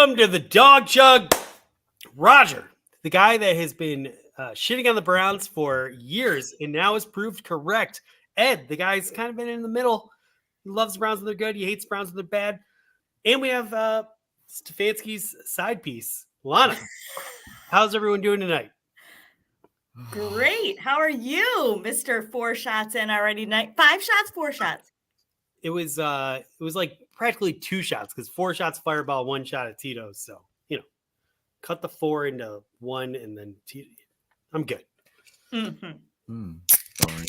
Welcome to the Dawg Chug. Roger, the guy that has been shitting on the Browns for years and now is proved correct. Ed, the guy's kind of been in the middle. He loves the Browns when they're good. He hates the Browns when they're bad. And we have Stefanski's side piece, Lana. How's everyone doing tonight? Great. How are you, Mr. 4 shots in already? 5 shots, 4 shots. It was like practically 2 shots because 4 shots Fireball, 1 shot at Tito's. So, cut the 4 into 1 and then I'm good. Mm-hmm.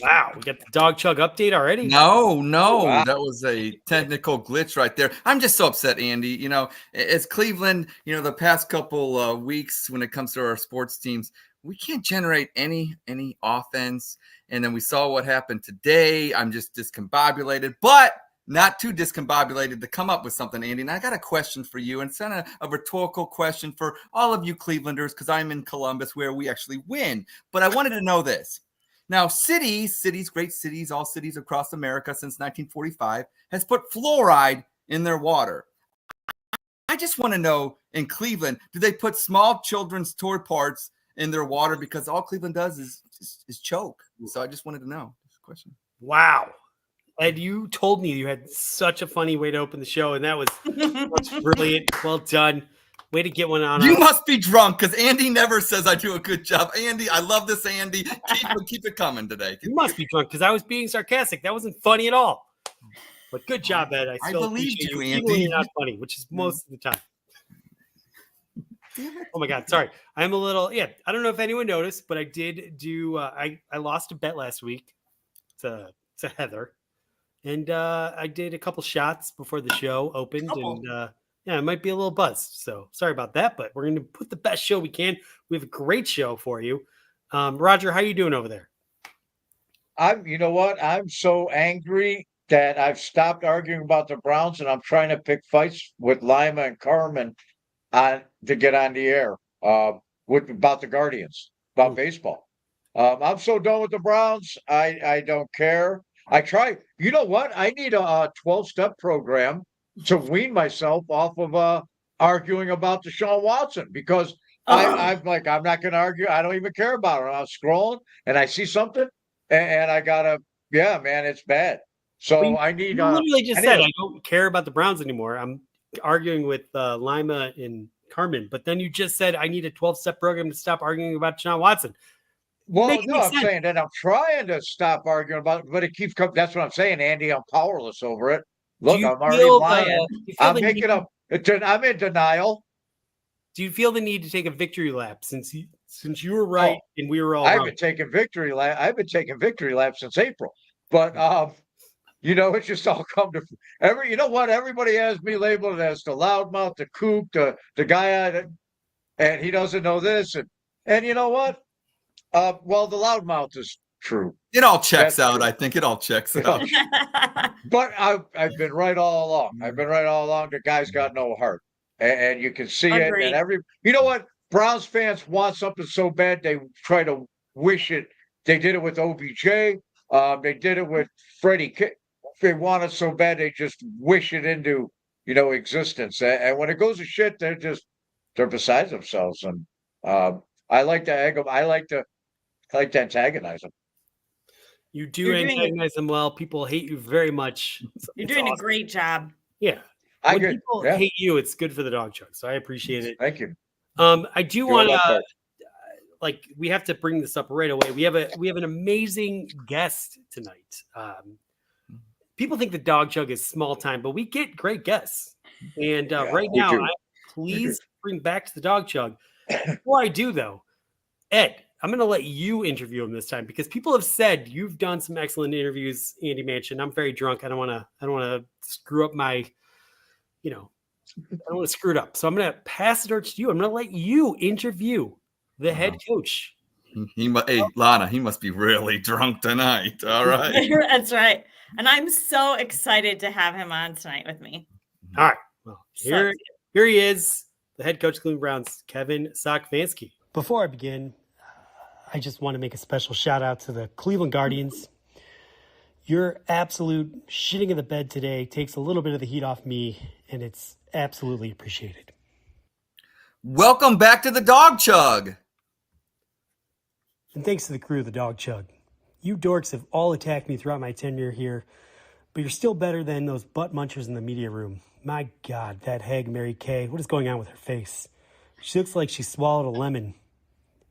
Wow, we got the Dawg Chug update already? No, Wow. That was a technical glitch right there. I'm just so upset, Andy. As Cleveland, the past couple weeks when it comes to our sports teams, we can't generate any offense. And then we saw what happened today. I'm just discombobulated, but not too discombobulated to come up with something, Andy. And I got a question for you, and it's kind of a rhetorical question for all of you Clevelanders, because I'm in Columbus where we actually win. But I wanted to know this. Now, cities, great cities, all cities across America since 1945 has put fluoride in their water. I just want to know, in Cleveland, do they put small children's toy parts in their water? Because all Cleveland does is choke. So I just wanted to know this question. Wow. Ed, you told me you had such a funny way to open the show, and that was brilliant. Well done. Way to get one on. You must be drunk, because Andy never says I do a good job. Andy, I love this, Andy. Keep it coming today. You must be drunk, because I was being sarcastic. That wasn't funny at all. But good job, Ed. I still believed you, even Andy. when you're not funny, which is most of the time. Oh my God, sorry. I'm a little, I don't know if anyone noticed, but I did do, I lost a bet last week to Heather. And I did a couple shots before the show opened, and it might be a little buzzed. So sorry about that, but we're going to put the best show we can. We have a great show for you. Roger, how you doing over there? You know what? I'm so angry that I've stopped arguing about the Browns, and I'm trying to pick fights with Lima and Carmen to get on the air about the Guardians, about baseball. I'm so done with the Browns. I don't care. I try. You know what? I need a 12-step program to wean myself off of arguing about Deshaun Watson, because I'm like, I'm not going to argue. I don't even care about it. I'm scrolling and I see something and I gotta, man, it's bad. So I need. You literally just said I don't care about the Browns anymore. I'm arguing with Lima and Carmen, but then you just said I need a 12-step program to stop arguing about Deshaun Watson. Well, no, I'm saying that I'm trying to stop arguing about it, but it keeps coming. That's what I'm saying, Andy. I'm powerless over it. Look, I'm already lying. I'm making up. I'm in denial. Do you feel the need to take a victory lap since you were right and we were all wrong? I've been taking victory laps since April, but it's just all come to you know what? Everybody has me labeled as the loudmouth, the kook, the guy, and he doesn't know this, and you know what? Well, the loudmouth is true. It all checks out. I think it all checks out. But I've been right all along. The guy's got no heart, and you can see it. And you know what? Browns fans want something so bad they try to wish it. They did it with OBJ. They did it with Freddie. They want it so bad they just wish it into existence. And when it goes to shit, they're beside themselves. And I like to egg them. I like to antagonize them. You do antagonize them well. People hate you very much. You're doing a great job. Yeah. When people hate you, it's good for the Dawg Chug. So I appreciate it. Thank you. I do want to, we have to bring this up right away. We have an amazing guest tonight. People think the Dawg Chug is small time, but we get great guests. And right now, please bring back to the Dawg Chug. Before I do, though, Ed, I'm going to let you interview him this time, because people have said you've done some excellent interviews, Andy Manchin. I'm very drunk. I don't want to screw up my, I don't want to screw it up. So I'm going to pass it over to you. I'm going to let you interview the head coach. Lana, he must be really drunk tonight. All right. That's right. And I'm so excited to have him on tonight with me. All right. Well, here he is, the head coach of Cleveland Browns, Kevin Stefanski. Before I begin, I just want to make a special shout out to the Cleveland Guardians. Your absolute shitting in the bed today takes a little bit of the heat off me, and it's absolutely appreciated. Welcome back to the Dawg Chug. And thanks to the crew of the Dawg Chug. You dorks have all attacked me throughout my tenure here, but you're still better than those butt munchers in the media room. My God, that hag Mary Kay, what is going on with her face? She looks like she swallowed a lemon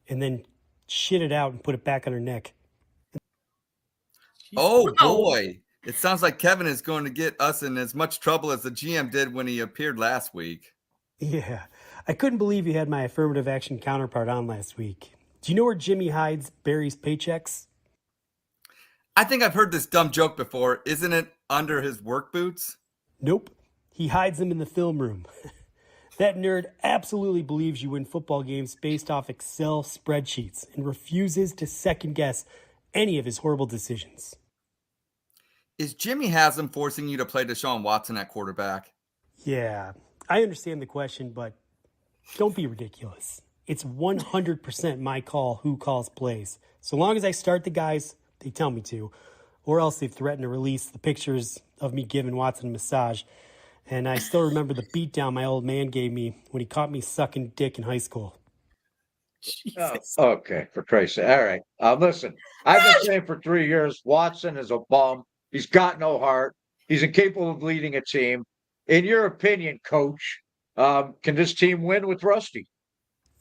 and then shit it out and put it back on her neck. Oh, boy. It sounds like Kevin is going to get us in as much trouble as the GM did when he appeared last week. Yeah, I couldn't believe you had my affirmative action counterpart on last week. Do you know where Jimmy hides Barry's paychecks? I think I've heard this dumb joke before. Isn't it under his work boots? Nope. He hides them in the film room. That nerd absolutely believes you win football games based off Excel spreadsheets and refuses to second guess any of his horrible decisions. Is Jimmy Haslam forcing you to play Deshaun Watson at quarterback? Yeah, I understand the question, but don't be ridiculous. It's 100% my call who calls plays. So long as I start the guys they tell me to, or else they threaten to release the pictures of me giving Watson a massage. And I still remember the beatdown my old man gave me when he caught me sucking dick in high school. Jesus. Okay, for Christ's sake. All right. Listen, I've been saying for 3 years, Watson is a bum. He's got no heart. He's incapable of leading a team. In your opinion, coach, can this team win with Rusty?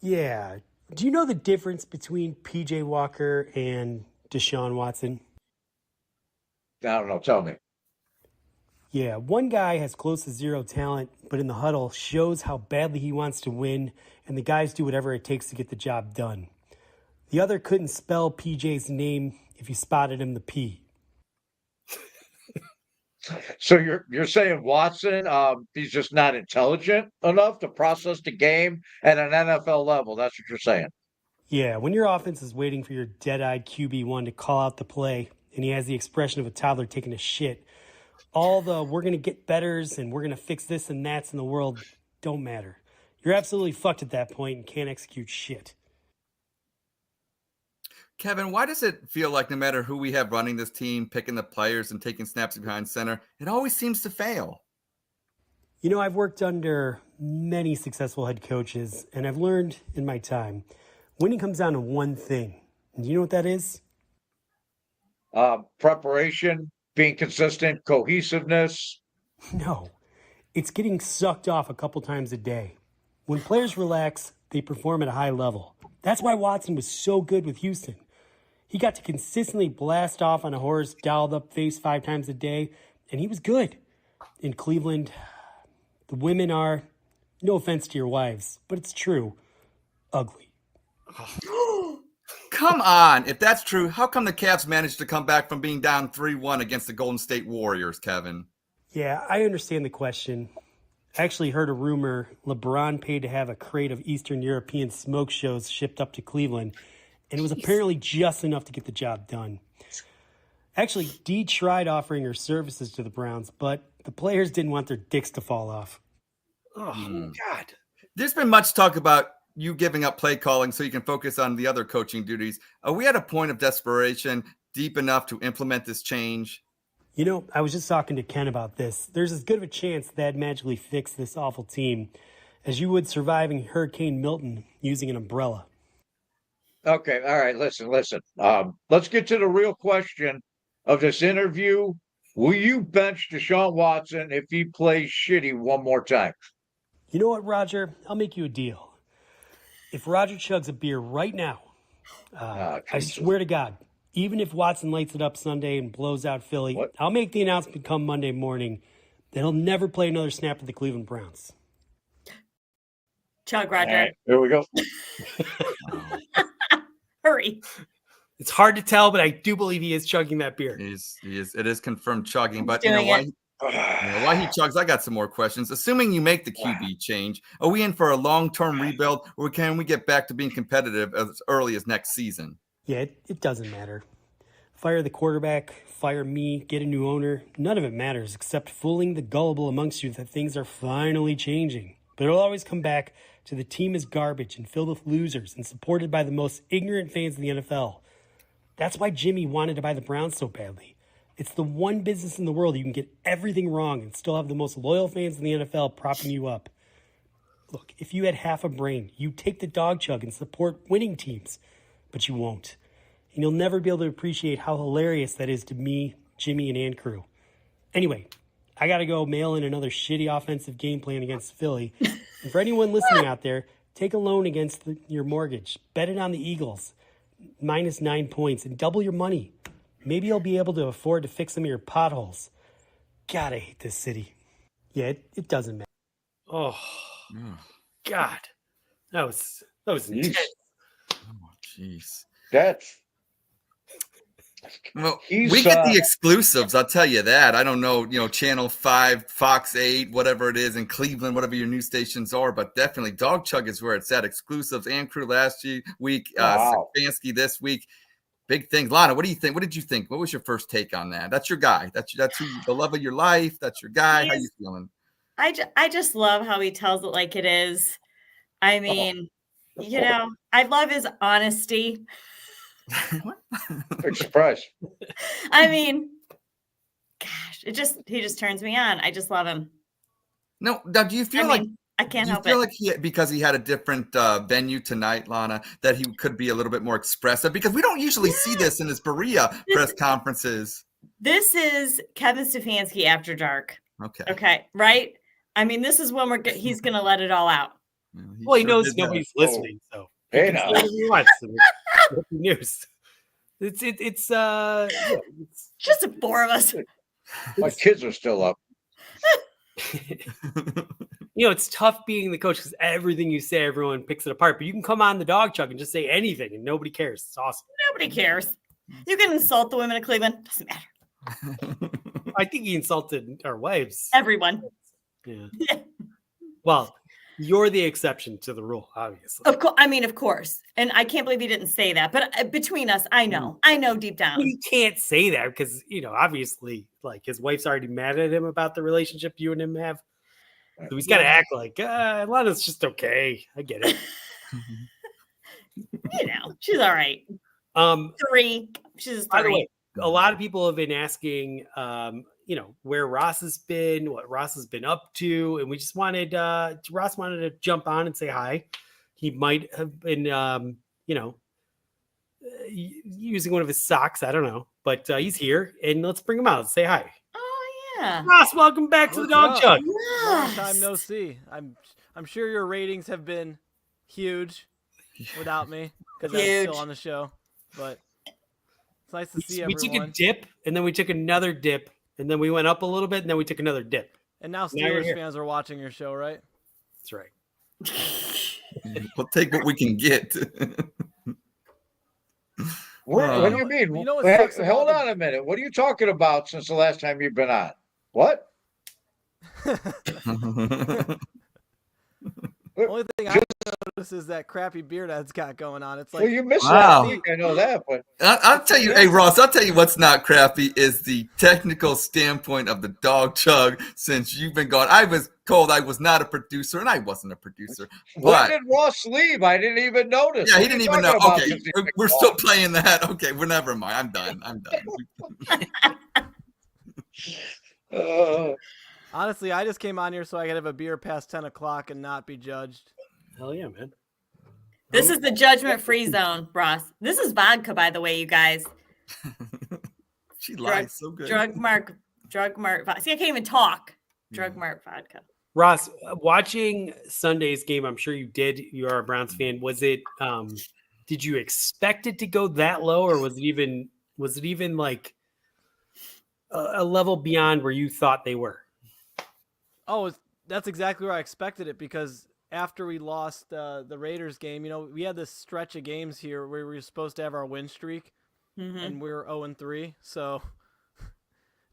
Yeah. Do you know the difference between PJ Walker and Deshaun Watson? I don't know. Tell me. Yeah, one guy has close to zero talent, but in the huddle shows how badly he wants to win, and the guys do whatever it takes to get the job done. The other couldn't spell PJ's name if you spotted him the P. So you're saying Watson, he's just not intelligent enough to process the game at an NFL level. That's what you're saying. Yeah, when your offense is waiting for your dead-eyed QB1 to call out the play, and he has the expression of a toddler taking a shit, all the we're going to get betters and we're going to fix this and that's in the world don't matter. You're absolutely fucked at that point and can't execute shit. Kevin, why does it feel like no matter who we have running this team, picking the players and taking snaps behind center, it always seems to fail? You know, I've worked under many successful head coaches, and I've learned in my time, winning comes down to one thing. And you know what that is? Preparation, being consistent, cohesiveness. No, it's getting sucked off a couple times a day. When players relax, they perform at a high level. That's why Watson was so good with Houston. He got to consistently blast off on a horse, dialed up face 5 times a day, and he was good. In Cleveland, the women are, no offense to your wives, but it's true, ugly. Come on. If that's true, how come the Cavs managed to come back from being down 3-1 against the Golden State Warriors, Kevin? Yeah, I understand the question. I actually heard a rumor LeBron paid to have a crate of Eastern European smoke shows shipped up to Cleveland, and it was apparently just enough to get the job done. Actually, Dee tried offering her services to the Browns, but the players didn't want their dicks to fall off. Oh, God. There's been much talk about you giving up play calling so you can focus on the other coaching duties. Are we at a point of desperation deep enough to implement this change? You know, I was just talking to Ken about this. There's as good of a chance that'd magically fix this awful team as you would surviving Hurricane Milton using an umbrella. Okay, all right, listen. Let's get to the real question of this interview. Will you bench Deshaun Watson if he plays shitty one more time? You know what, Roger? I'll make you a deal. If Roger chugs a beer right now, I swear to God, even if Watson lights it up Sunday and blows out Philly, I'll make the announcement come Monday morning that he'll never play another snap for the Cleveland Browns. Chug, Roger. Right, here we go. Hurry. It's hard to tell, but I do believe he is chugging that beer. He is. It is confirmed chugging, but Doing why he chugs, I got some more questions. Assuming you make the QB change, are we in for a long-term rebuild, or can we get back to being competitive as early as next season? Yeah, it doesn't matter. Fire the quarterback, fire me, get a new owner. None of it matters except fooling the gullible amongst you that things are finally changing. But it'll always come back to the team is garbage and filled with losers and supported by the most ignorant fans in the NFL. That's why Jimmy wanted to buy the Browns so badly. It's the one business in the world you can get everything wrong and still have the most loyal fans in the NFL propping you up. Look, if you had half a brain, you'd take the Dawg Chug and support winning teams, but you won't. And you'll never be able to appreciate how hilarious that is to me, Jimmy, and Ann Crew. Anyway, I got to go mail in another shitty offensive game plan against Philly. And for anyone listening out there, take a loan against your mortgage. Bet it on the Eagles, -9 points, and double your money. Maybe you'll be able to afford to fix some of your potholes. God, I hate this city. Yeah, it doesn't matter. Oh, God. That was intense. Oh, jeez. That's Well, He's, we get the exclusives. I'll tell you that. I don't know, Channel 5, Fox 8, whatever it is in Cleveland, whatever your news stations are, but definitely Dawg Chug is where it's at. Exclusives. Ann Crew last week, Wow. Stefanski this week. Big things. Lana, what do you think? What did you think? What was your first take on that? That's your guy. That's who, the love of your life. That's your guy. How you feeling? I just love how he tells it like it is. I mean, I love his honesty. big surprise. I mean, gosh, he just turns me on. I just love him. No, now do you feel I can't help feel it. like because he had a different venue tonight, Lana, that he could be a little bit more expressive? Because we don't usually see this in his Berea press conferences. This is Kevin Stefanski after dark. Okay. Okay, right? I mean, this is when he's going to let it all out. Well, he knows nobody's listening, so Hey, he can now. say whatever he wants. It's news. It's Just the four of us. My kids are still up. It's tough being the coach because everything you say, everyone picks it apart. But you can come on the Dawg Chug and just say anything, and nobody cares. It's awesome. Nobody cares. You can insult the women of Cleveland. Doesn't matter. I think he insulted our wives. Everyone. Yeah. Well, you're the exception to the rule, obviously. Of course. And I can't believe he didn't say that. But between us, I know deep down. Well, you can't say that because, obviously, like his wife's already mad at him about the relationship you and him have. So he's got to act like, Lana's just okay. I get it. She's all right. 3. She's 3. By the way, a lot of people have been asking, where Ross has been, what Ross has been up to. And we just Ross wanted to jump on and say hi. He might have been, using one of his socks. I don't know, but he's here and let's bring him out. Say hi. Oh, yeah. Ross, welcome back to the Dawg Chug. Long time no see. I'm sure your ratings have been huge without me because I'm still on the show. But it's nice to see everyone. We took a dip, and then we took another dip, and then we went up a little bit, and then we took another dip. And now Steelers fans are watching your show, right? That's right. We'll take what we can get. What do you mean? You know what sucks about Hold on a minute. What are you talking about since the last time you've been on? What? The only thing I notice is that crappy beard Ed's got going on. It's like, Well, you missed Wow. last week. I know that, but I'll tell you, hey Ross, I'll tell you what's not crappy is the technical standpoint of the Dawg Chug. Since you've been gone, I was told I was not a producer, and I wasn't a producer. when But did Ross leave? I didn't even notice. yeah, What he are didn't you even know. talking about Okay, since he's been we're gone? still playing that. Okay, well, never mind. I'm done. honestly, I just came on here so I could have a beer past 10 o'clock and not be judged. Hell yeah, man. This is the judgment-free zone, Ross. This is vodka, by the way, you guys. She lies so good. Drug Mart vodka. See, I can't even talk. Drug Mart vodka. Ross, watching Sunday's game, I'm sure you did. You are a Browns fan. Was it? Did you expect it to go that low, or was it even like a level beyond where you thought they were? Oh, that's exactly where I expected it because after we lost the Raiders game, we had this stretch of games here where we were supposed to have our win streak, and we were 0-3. So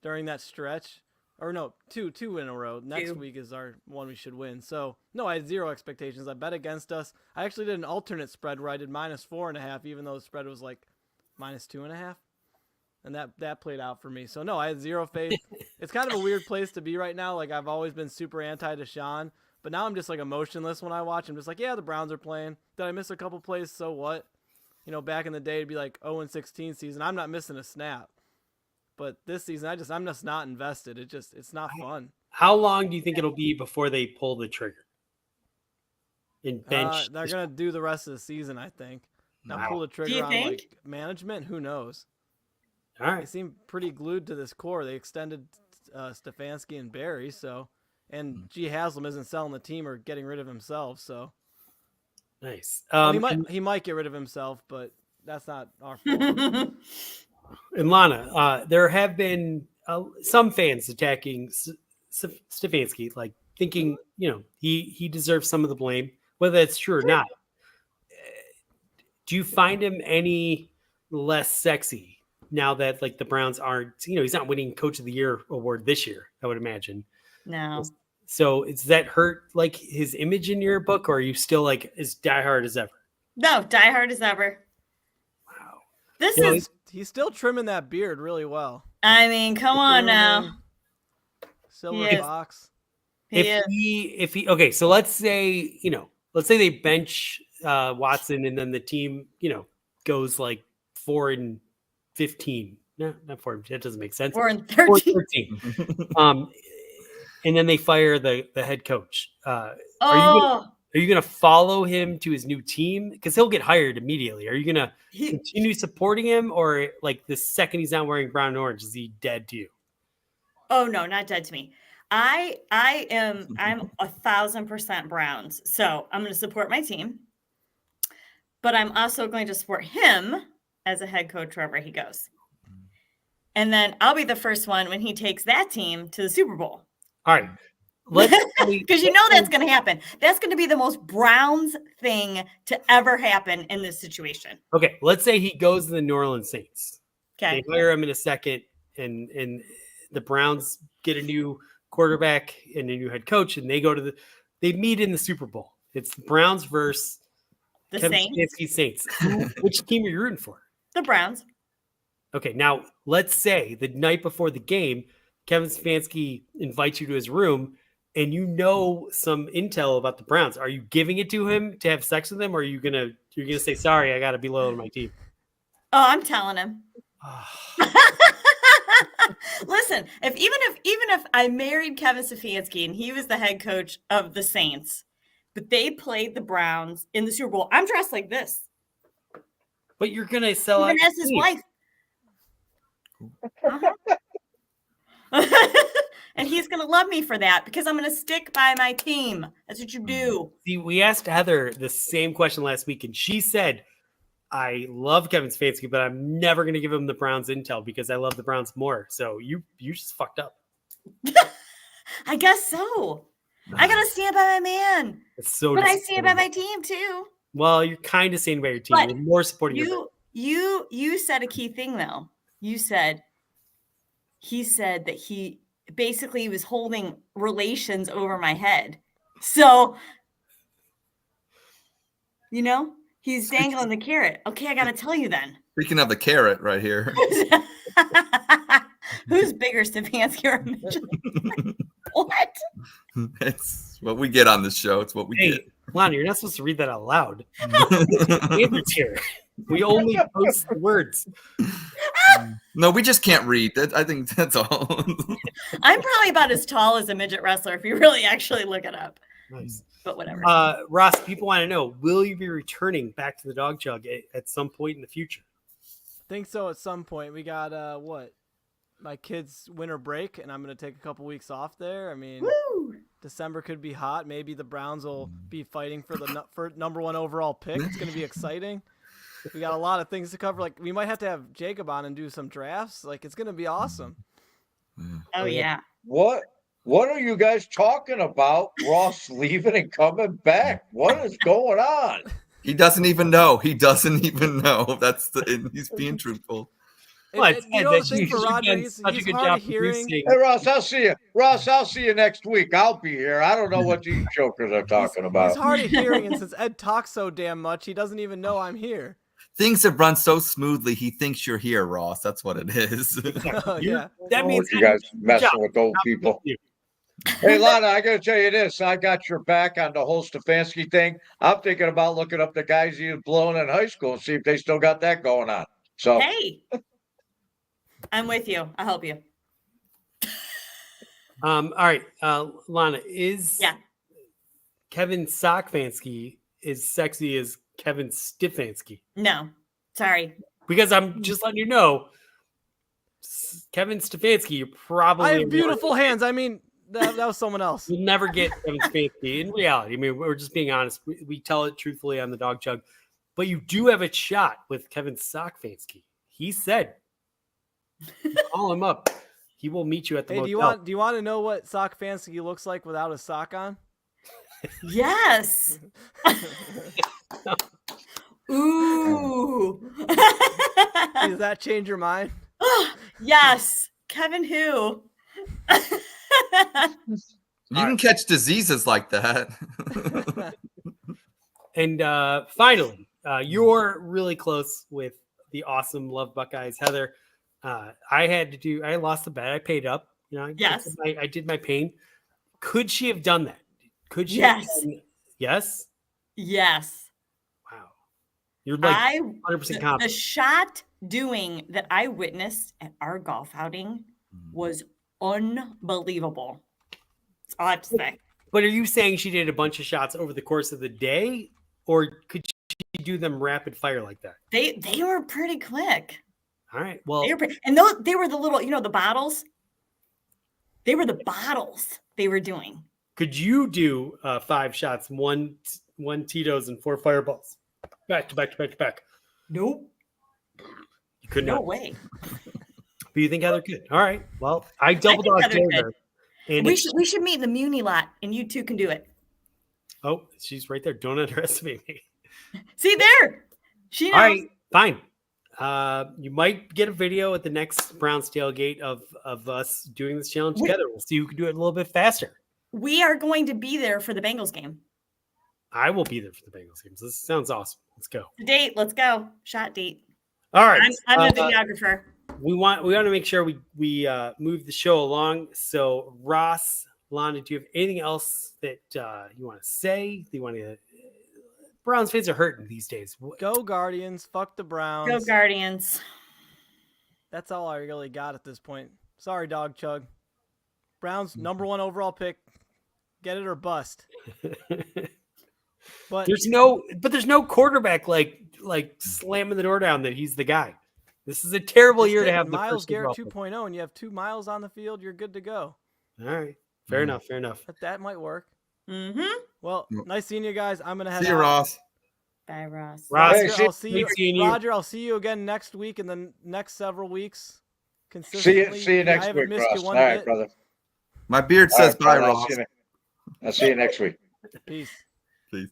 during that stretch, or no, two in a row. Next week is our one we should win. So no, I had zero expectations. I bet against us. I actually did an alternate spread where I did -4.5, even though the spread was like -2.5. And that played out for me. So, no, I had zero faith. It's kind of a weird place to be right now. Like, I've always been super anti-Deshaun. But now I'm just, like, emotionless when I watch. I'm just like, yeah, the Browns are playing. Did I miss a couple plays? So what? Back in the day, it'd be like 0-16 season. I'm not missing a snap. But this season, I'm just not invested. It's not fun. How long do you think it'll be before they pull the trigger? and bench? They're gonna do the rest of the season, I think. Now pull the Do trigger you on think? like management. Who knows? All They right. seem pretty glued to this core. They extended Stefanski and Barry, and G. Haslam isn't selling the team or getting rid of himself, so Nice. well, he might get rid of himself, but that's not our fault. And Lana, there have been some fans attacking Stefanski, like thinking, he deserves some of the blame, whether that's true or not. Do you find him any less sexy now that like the Browns aren't, he's not winning Coach of the Year award this year, I would imagine. No. So does that hurt like his image in your book, or are you still like as diehard as ever? No, diehard as ever. Wow. This You know, is, He's still trimming that beard really well. I mean, come on now. Silver He is. fox. He is. if he okay, so let's say they bench Watson and then the team, goes like 4-15. No, not 4. That doesn't make sense. 4-13. 4-13. And then they fire the head coach. Are you gonna follow him to his new team? Because he'll get hired immediately. Are you gonna continue supporting him, or like the second he's not wearing brown and orange, is he dead to you? Oh no, not dead to me. I'm 1,000% Browns. So I'm going to support my team, but I'm also going to support him as a head coach wherever he goes. And then I'll be the first one when he takes that team to the Super Bowl. All right. Because that's going to happen. That's going to be the most Browns thing to ever happen in this situation. Okay, let's say he goes to the New Orleans Saints. Okay. They hire him in a second, and the Browns get a new quarterback and a new head coach, and they meet in the Super Bowl. It's the Browns versus The Kevin Saints. Stefanski's Saints. Which team are you rooting for? The Browns. Okay, now let's say the night before the game, Kevin Stefanski invites you to his room, and you know some intel about the Browns. Are you giving it to him to have sex with him, or are you're gonna say, sorry, I got to be loyal to my team? Oh, I'm telling him. Listen, even if I married Kevin Stefanski and he was the head coach of the Saints, but they played the Browns in the Super Bowl, I'm dressed like this. But you're gonna sell out. Even as his wife. And he's gonna love me for that because I'm gonna stick by my team. That's what you do. See, we asked Heather the same question last week, and she said, I love Kevin Stefanski, but I'm never going to give him the Browns intel because I love the Browns more. So you just fucked up. I guess so. I got to stand by my man. It's so but I stand by my team too. Well, you're kind of standing by your team. But you're more supporting your you said a key thing though. He said that he basically was holding relations over my head. So, he's dangling the carrot. Okay, I got to tell you then. Speaking of the carrot right here. Who's bigger, Stefanski or Mitchell? What? It's what we get on this show. It's what we get. Lana, you're not supposed to read that out loud. Here. We only post the words. No, we just can't read. I think that's all. I'm probably about as tall as a midget wrestler if you really actually look it up. Nice. But whatever. Ross, people want to know, will you be returning back to the Dawg Chug at some point in the future? I think so at some point. We got, my kids' winter break, and I'm going to take a couple weeks off there. I mean, Woo! December could be hot. Maybe the Browns will be fighting for the number 1 overall pick. It's going to be exciting. We got a lot of things to cover. Like, we might have to have Jacob on and do some drafts. Like, it's going to be awesome. Oh, yeah. What are you guys talking about? Ross leaving and coming back. What is going on? He doesn't even know. He's being truthful. The thing for Roger, he's hard of hearing. Hey, Ross, I'll see you. I'll see you next week. I'll be here. I don't know what you jokers are talking about. He's hard of hearing, and since Ed talks so damn much, he doesn't even know I'm here. Things have run so smoothly, he thinks you're here, Ross. That's what it is. Yeah. That means you guys messing with old people. Hey, Lana, I got to tell you this. I got your back on the whole Stefanski thing. I'm thinking about looking up the guys he was blowing in high school and see if they still got that going on. So, Hey, I'm with you. I'll help you. All right, Lana, is Yeah. Kevin Stefanski as sexy as Kevin Stefanski. No, sorry. Because I'm just letting you know, Kevin Stefanski, you're probably. I have beautiful hands. I mean, that was someone else. You'll never get Kevin Stefanski in reality. I mean, we're just being honest. We tell it truthfully on the Dawg Chug. But you do have a shot with Kevin Sockfansky. He said, call him up. He will meet you at the motel. Do you want to know what Sockfansky looks like without a sock on? Yes. Ooh. Does that change your mind? Yes. Kevin who? You can catch diseases like that. And finally, you're really close with the awesome Love Buckeyes, Heather. I lost the bet. I paid up. Yes. I did my pain. Could she have done that? Could she? Yes. Yes. Yes. Wow. You're like 100% the confident. shot doing that I witnessed at our golf outing was unbelievable. That's all I have to say. But are you saying she did a bunch of shots over the course of the day, or could she do them rapid fire like that? They were pretty quick. All right. Well, they were the little, the bottles. They were the bottles they were doing. could you do 5 shots, one Tito's and 4 fireballs, back to back to back to back? Nope. You could No not. way. But you think Heather could? All right. Well, I double dog Heather dare could. her. And We should meet in the Muni lot, and you two can do it. oh, she's right there. Don't underestimate me. See there, she knows. All right, fine. You might get a video at the next Browns tailgate of us doing this challenge together. We'll see who can do it a little bit faster. We are going to be there for the Bengals game. I will be there for the Bengals games. This sounds awesome. Let's go. The date, let's go. Shot date. All right. I'm the videographer. We want to make sure we move the show along. So Ross, Lana, do you have anything else that you want to say? Do you want to? Browns fans are hurting these days. Go Guardians. Fuck the Browns. Go Guardians. That's all I really got at this point. Sorry, Dawg Chug. Browns #1 overall pick. Get it or bust. But there's no quarterback like slamming the door down that he's the guy. This is a terrible year to have the Miles first Garrett overall 2.0, and you have 2 miles on the field. You're good to go. pick. All right, fair enough. But that might work. Mm-hmm. Well, nice seeing you guys. I'm gonna head See you, out. Ross. Bye, Ross. Ross, Hey, Roger, I'll see you. great seeing you. Roger, I'll see you again next week and the next several weeks. See Consistently. you I next haven't week, missed Ross. you All one right, bit. brother. My beard All says right, bye, brother. Ross. I'll see you next week. Peace. Please.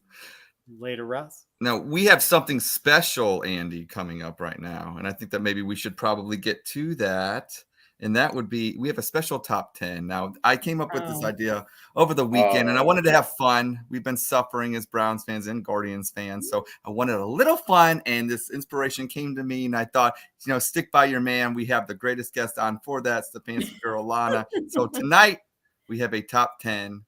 Later, Ross. Now, we have something special, Andy, coming up right now. And I think that maybe we should probably get to that. And that would be, we have a special top 10. Now, I came up with this idea over the weekend, and I wanted to have fun. We've been suffering as Browns fans and Guardians fans. So I wanted a little fun, and this inspiration came to me. And I thought, stick by your man. We have the greatest guest on for that. It's the fancy girl, Lana. So tonight, we have a top 10.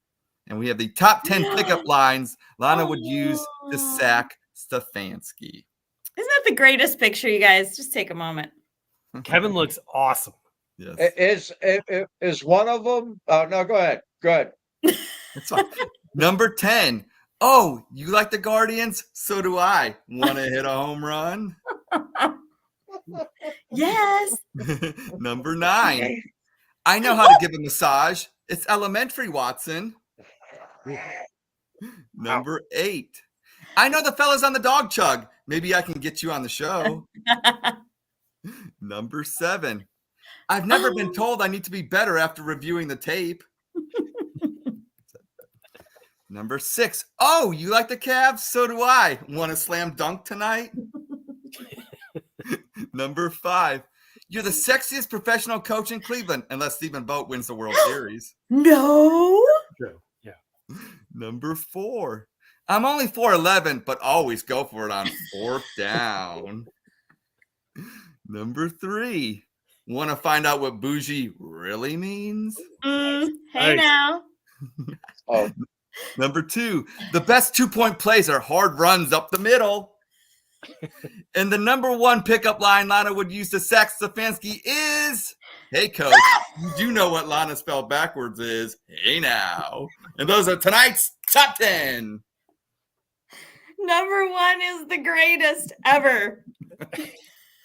And we have the top 10 pickup lines Lana would use to sack Stefanski. Isn't that the greatest picture, you guys? Just take a moment. Kevin looks awesome. Yes. Is one of them? No, go ahead. Go ahead. That's fine. Number 10. Oh, you like the Guardians? So do I. Want to hit a home run? Yes. Number 9. I know how to give a massage. It's elementary, Watson. Number 8. I know the fellas on the Dawg Chug. Maybe I can get you on the show. Number 7. I've never been told I need to be better after reviewing the tape. Number 6. Oh, you like the Cavs? So do I. Want to slam dunk tonight? Number 5. You're the sexiest professional coach in Cleveland, unless Stephen Boat wins the World Series. No. True. Yeah. Number 4. I'm only 4'11", but always go for it on 4th down. Number 3. Want to find out what bougie really means? Hey Nice. now. Oh, Number 2. The best 2-point plays are hard runs up the middle. And the number 1 pickup line Lana would use to sack Stefanski is, hey, coach, you do know what Lana spelled backwards is. Hey, now. And those are tonight's top 10. Number 1 is the greatest ever.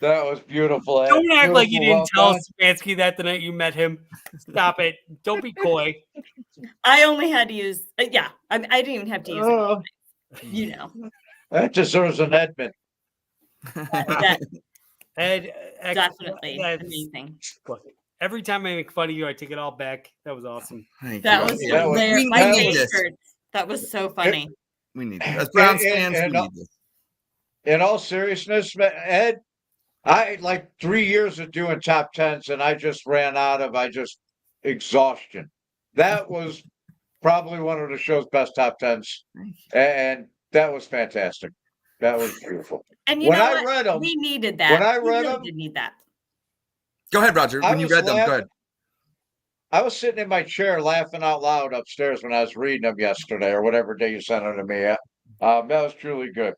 That was beautiful. Ed. Don't act like you Beautiful, didn't tell well Stefanski that the night you met him. Stop it. Don't be coy. I only had to use, I didn't even have to use done. it. You know. That deserves an Edmund. That Ed, definitely that's- amazing. Look, every time I make fun of you, I take it all back. That was awesome. Thank That you. was that was- hilarious. My that was- face hurts. That was so funny. We need this. As Browns fans, we and, need this. In all seriousness, Ed, I like 3 years of doing top tens, and I just ran out of exhaustion. That was probably one of the show's best top tens, and that was fantastic. That was beautiful. And you When know I what? read 'em- We needed that. when I We read really 'em- did need that. Go ahead, Roger. I When you was read them, go laughing- ahead. I was sitting in my chair laughing out loud upstairs when I was reading them yesterday, or whatever day you sent them to me. That was truly good.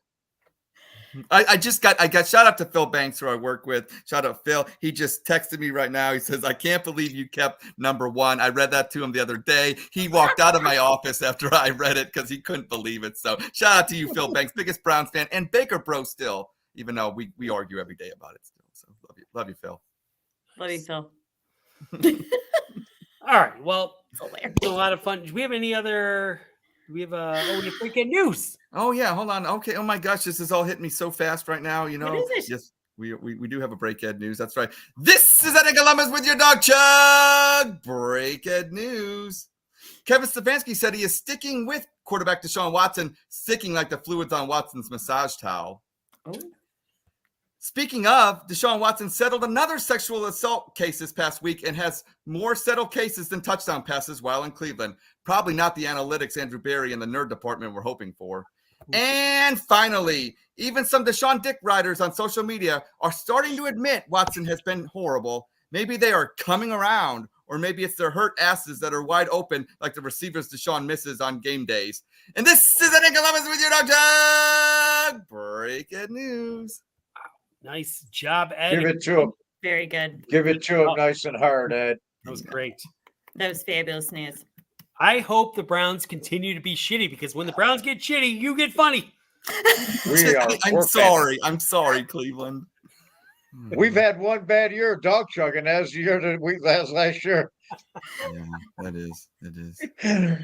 I got shout out to Phil Banks, who I work with. Shout out Phil. He just texted me right now. He says, "I can't believe you kept number 1." I read that to him the other day. He walked out of my office after I read it because he couldn't believe it. So shout out to you, Phil Banks, biggest Browns fan, and Baker Bro still, even though we argue every day about it still. So love you, Phil. Love you, Phil. All right. Well, Hilarious. it's a lot of fun. Do we have any other? Do we have we have freaking news? Oh yeah, hold on. Okay. Oh my gosh, this is all hitting me so fast right now. You know. What is it? Yes, we do have a break-ed news. That's right. This is Eddie Columbus with your Dawg Chug break-ed news. Kevin Stefanski said he is sticking with quarterback Deshaun Watson, sticking like the fluids on Watson's massage towel. Oh. Speaking of, Deshaun Watson settled another sexual assault case this past week and has more settled cases than touchdown passes while in Cleveland. Probably not the analytics Andrew Berry and the nerd department were hoping for. And finally, even some Deshaun Dick riders on social media are starting to admit Watson has been horrible. Maybe they are coming around, or maybe it's their hurt asses that are wide open like the receivers Deshaun misses on game days. And this is Eddie Columbus with your Dawg Chug break-ed news. Nice job, Ed. Give it to him. Very good. Give it to him nice and hard, Ed. That was great. That was fabulous news. I hope the Browns continue to be shitty, because when the Browns get shitty, you get funny. I'm sorry. I'm sorry, Cleveland. We've had one bad year of dog chugging as the year that we last year. Yeah, that is. It is.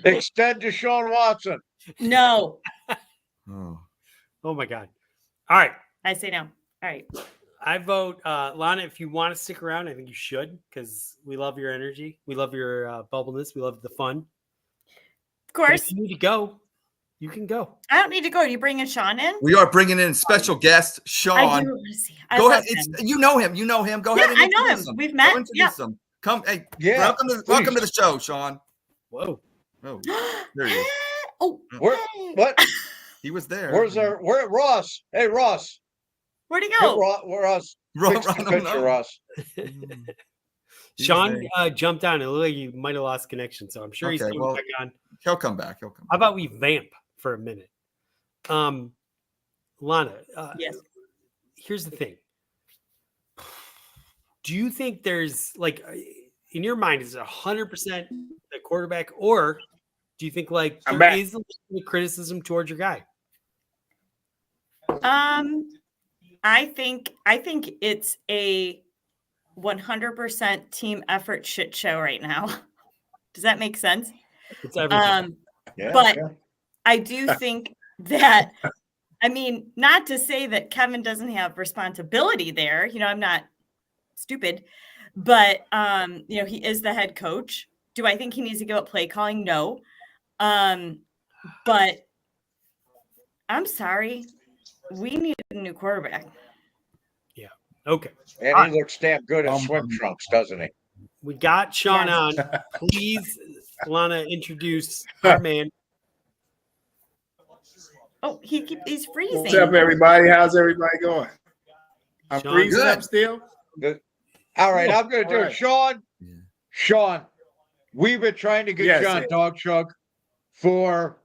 Extend to Deshaun Watson. No, Oh. Oh my God. All right. I say no. All right. I vote Lana. If you want to stick around, I think you should, because we love your energy. We love your bubbleness. We love the fun. Of But course, if you need to go, you can go. I don't need to go. Are you bringing Shawn in? We are bringing in special guest I Shawn. do want to see. I Go love ahead. him. You know him. You know him. Go Yeah, ahead. And I know introduce him. We've met. Go introduce him. Come. Hey. Yeah, Welcome to the show, Shawn. Whoa. Oh, there he is. Oh, Where, hey. what? He was there. Where Ross? Hey, Ross. Where'd he Hey, go? Ross. Fix the picture, Ross. Sean jumped on. It looked like you might have lost connection, so I'm sure he's Okay, coming well- back on. He'll come back. How about we vamp for a minute? Lana, Yes. here's the thing. Do you think there's in your mind, is it 100% the quarterback, or do you think I'm there back. is a little bit of criticism towards your guy? I think it's a 100% team effort shit show right now. Does that make sense? It's everything. Yeah, But yeah. I do think that, I mean, not to say that Kevin doesn't have responsibility there. You know, I'm not stupid, but he is the head coach. Do I think he needs to give up play calling? No. But I'm sorry. We need a new quarterback. Okay. And he looks damn good in swim trunks, doesn't he? We got Sean Yes. on. Please, Lana, introduce our man. Oh, he's freezing. What's up, everybody? How's everybody going? I'm Sean, freezing good. up still. All right, I'm going to do All it. right. Sean, Yeah. Sean, we've been trying to get Yes, you on yes. Dawg Chug for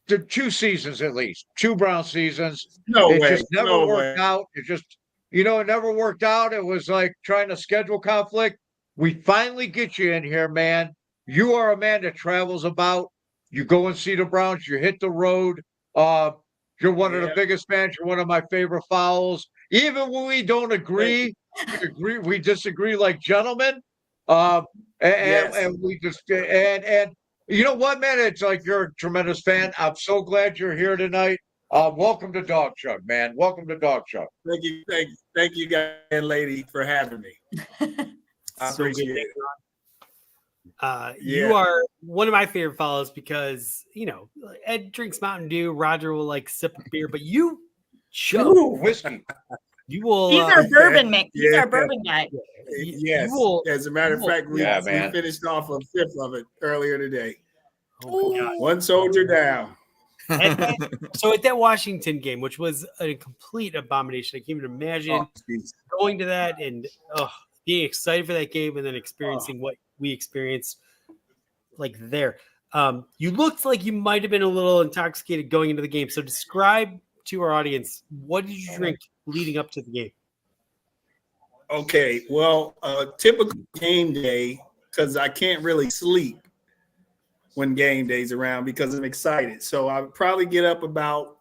the 2 seasons at least, 2 Brown seasons. No It way. just never No worked way. out. It just, it never worked out. It was like trying to schedule conflict. We finally get you in here, man. You are a man that travels about. You go and see the Browns. You hit the road. You're one of the biggest fans. You're one of my favorite fouls. Even when we don't agree, we disagree like gentlemen. And we just and you know what, man? It's like you're a tremendous fan. I'm so glad you're here tonight. Welcome to Dawg Chug, man. Welcome to Dawg Chug. Thank you, guys and lady, for having me. I appreciate it. You are one of my favorite follows because Ed drinks Mountain Dew, Roger will like sip a beer, but you chug whiskey. You will. He's our bourbon mate. He's our bourbon guy. Yes. As a matter of fact, we finished off a fifth of it earlier today. Oh my God. One soldier down. So at that Washington game, which was a complete abomination, I can't even imagine going to that and being excited for that game and then experiencing what we experienced like there. You looked like you might have been a little intoxicated going into the game. So describe to our audience, what did you drink leading up to the game? Okay, well, typical game day, because I can't really sleep when game day's around because I'm excited. So I'll probably get up about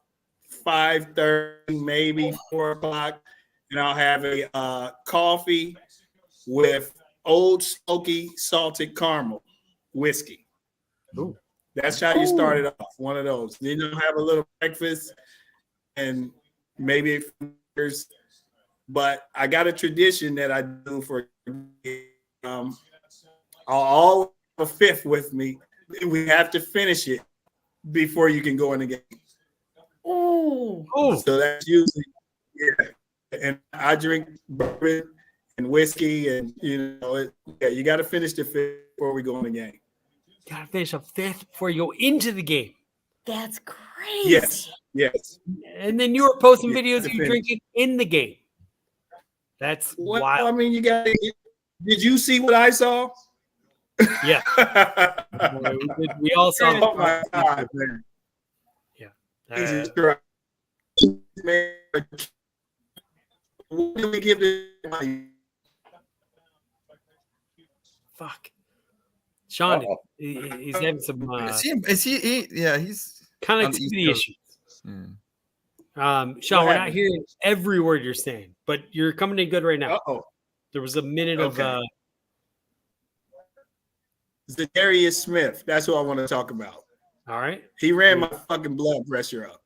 5:30, maybe 4 o'clock, and I'll have a coffee with Old Smoky salted caramel whiskey. Ooh. That's how you start it off, one of those. Then you'll have a little breakfast and maybe but I got a tradition that I do for I'll all have a fifth with me. We have to finish it before you can go in the game. Oh, so that's usually and I drink bourbon and whiskey, and you got to finish the fifth before we go in the game. Got to finish a fifth before you go into the game. That's crazy. Yes. And then you were posting videos of you drinking in the game. That's wild. I mean, did you see what I saw? Yeah. we all saw Oh my God, man. Yeah. Jesus Christ. Man, what do we give to fuck. Shawn, he's having some he's connectivity issues. Shawn, we're not hearing every word you're saying, but you're coming in good right now. There was a minute of Zadarius Smith. That's who I want to talk about. All right. He ran my fucking blood pressure up.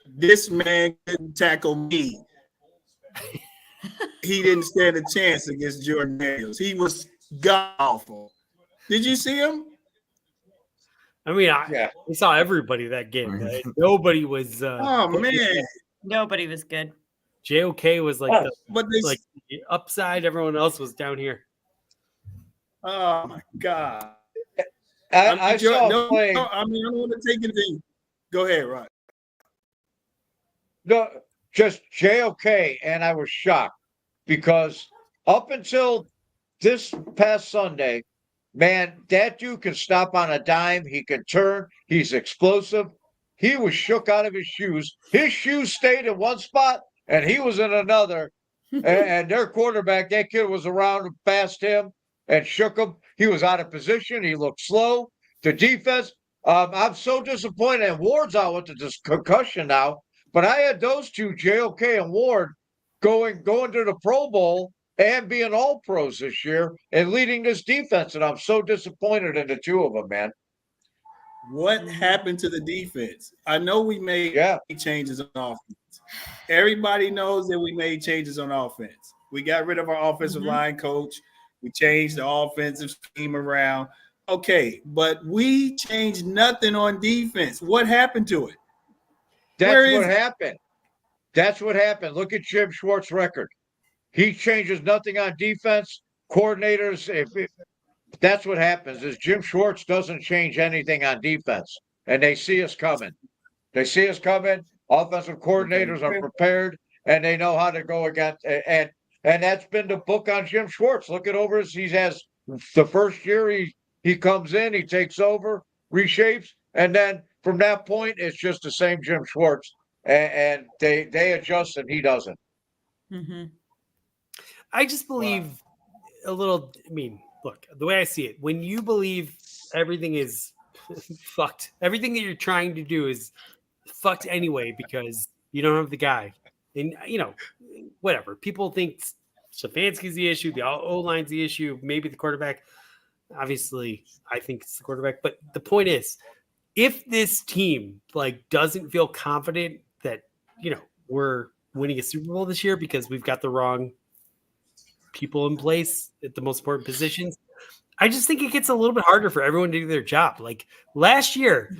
This man couldn't tackle me. He didn't stand a chance against Jordan Daniels. He was god awful. Did you see him? I mean, we saw everybody that game. Right? Nobody was. Oh man, nobody was good. JOK was like the upside. Everyone else was down here. Oh my God! I saw playing. No, I mean, I don't want to take anything. Go ahead, Rod. No, just JOK, and I was shocked because up until this past Sunday, man, that dude can stop on a dime. He can turn. He's explosive. He was shook out of his shoes. His shoes stayed in one spot, and he was in another. and their quarterback, that kid was around past him and shook him. He was out of position. He looked slow. The defense, I'm so disappointed. And Ward's out with the concussion now. But I had those two, JOK and Ward, going to the Pro Bowl and being all pros this year and leading this defense. And I'm so disappointed in the two of them, man. What happened to the defense? I know we made changes on offense. Everybody knows that we made changes on offense. We got rid of our offensive line coach. We changed the offensive scheme around. Okay, but we changed nothing on defense. What happened to it? That's what happened. That's what happened. Look at Jim Schwartz's record. He changes nothing on defense. Coordinators, that's what happens is Jim Schwartz doesn't change anything on defense. And they see us coming. They see us coming. Offensive coordinators are prepared and they know how to go against and that's been the book on Jim Schwartz. Look at over he has the first year he comes in, he takes over, reshapes, and then from that point it's just the same Jim Schwartz. And they adjust and he doesn't. I just believe a little. I mean, look, the way I see it, when you believe everything is fucked. Everything that you're trying to do is fucked anyway because you don't have the guy. And, whatever. People think Stefanski's the issue, the O-line's the issue, maybe the quarterback. Obviously, I think it's the quarterback. But the point is, if this team doesn't feel confident that, we're winning a Super Bowl this year because we've got the wrong people in place at the most important positions, I just think it gets a little bit harder for everyone to do their job. Like last year,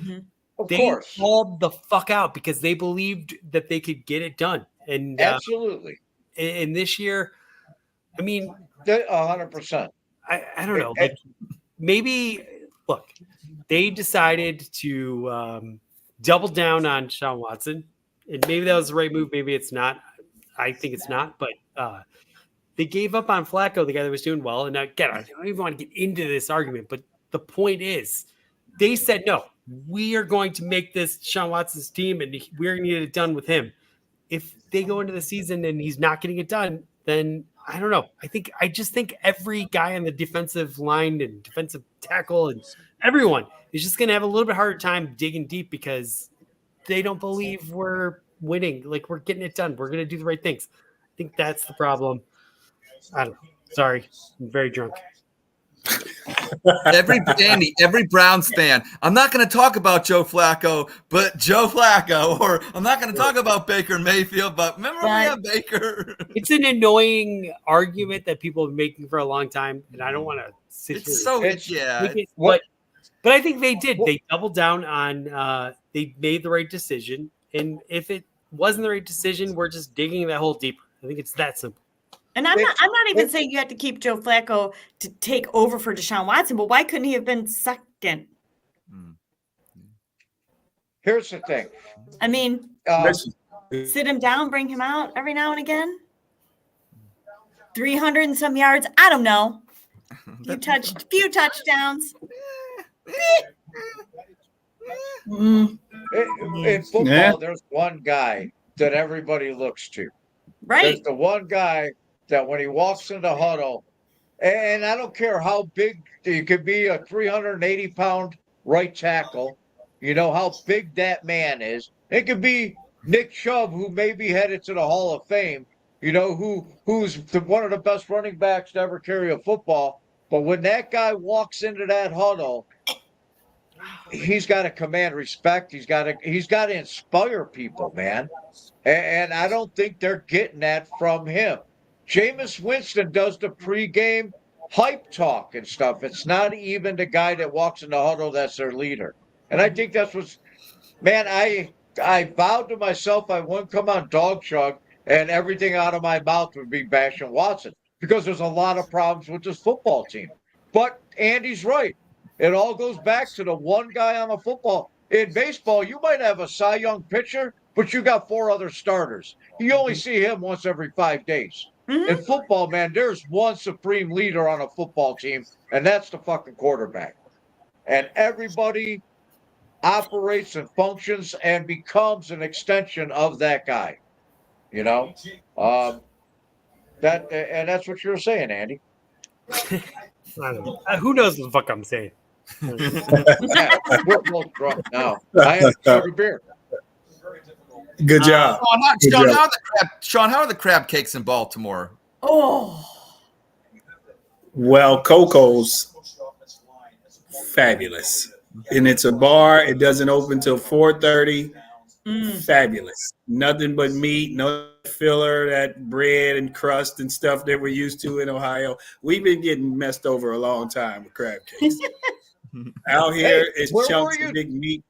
they called the fuck out because they believed that they could get it done. And absolutely. And this year, I mean, 100%. I don't know. Maybe look, they decided to double down on Deshaun Watson, and maybe that was the right move. Maybe it's not. I think it's not, but they gave up on Flacco, the guy that was doing well. And again, I don't even want to get into this argument, but the point is, they said, no, we are going to make this Deshaun Watson's team, and we're going to get it done with him. If they go into the season and he's not getting it done, then I don't know. I just think every guy on the defensive line and defensive tackle and everyone is just going to have a little bit harder time digging deep because they don't believe we're winning. Like we're getting it done. We're going to do the right things. I think that's the problem. I don't know. Sorry. I'm very drunk. Every Browns fan. I'm not going to talk about Joe Flacco, but Joe Flacco, or I'm not going to talk about Baker Mayfield, but remember we have Baker. It's an annoying argument that people have been making for a long time, and I don't want to sit here. But I think they did. They doubled down on. They made the right decision, and if it wasn't the right decision, we're just digging that hole deeper. I think it's that simple. And I'm not even saying you have to keep Joe Flacco to take over for Deshaun Watson, but why couldn't he have been second? Here's the thing. I mean, sit him down, bring him out every now and again. 300 and some yards. I don't know. Few touchdowns. In football, there's one guy that everybody looks to. Right. There's the one guy that when he walks in the huddle, and I don't care how big you could be, a 380-pound right tackle, you know how big that man is. It could be Nick Chubb, who may be headed to the Hall of Fame, who's one of the best running backs to ever carry a football. But when that guy walks into that huddle, he's got to command respect. He's got to inspire people, man. And I don't think they're getting that from him. Jameis Winston does the pregame hype talk and stuff. It's not even the guy that walks in the huddle that's their leader. And I think that's what's – man, I vowed to myself I wouldn't come on Dawg Chug and everything out of my mouth would be bashing Watson because there's a lot of problems with this football team. But Andy's right. It all goes back to the one guy on the football. In baseball, you might have a Cy Young pitcher, but you got 4 other starters. You only see him once every 5 days. Mm-hmm. In football, man, there's one supreme leader on a football team, and that's the fucking quarterback. And everybody operates and functions and becomes an extension of that guy. That's what you're saying, Andy. I don't know. Who knows what the fuck I'm saying? We're both drunk now. I had a beer. Good job. Shawn, how are the crab cakes in Baltimore? Oh. Well, Coco's fabulous. And it's a bar. It doesn't open till 4:30. Fabulous. Nothing but meat, no filler, that bread and crust and stuff that we're used to in Ohio. We've been getting messed over a long time with crab cakes. Out here, it's chunks of big meat.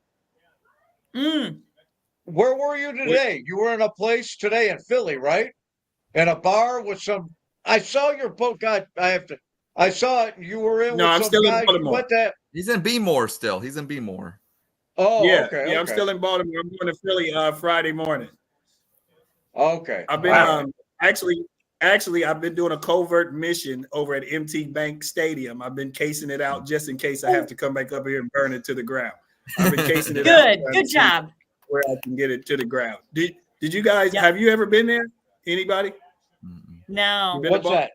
Where were you today? You were in a place today in Philly, right? In a bar with some. I saw your boat. God, I saw it. You were in. No, I'm still in Baltimore. He's in B-More still. He's in B-More. Oh, yeah, okay. Yeah, I'm still in Baltimore. I'm going to Philly Friday morning. Okay. I've been actually I've been doing a covert mission over at MT Bank Stadium. I've been casing it out just in case I have to come back up here and burn it to the ground. I've been casing it out. Good job. Where I can get it to the ground. Did you guys have you ever been there? Anybody? No. What's that?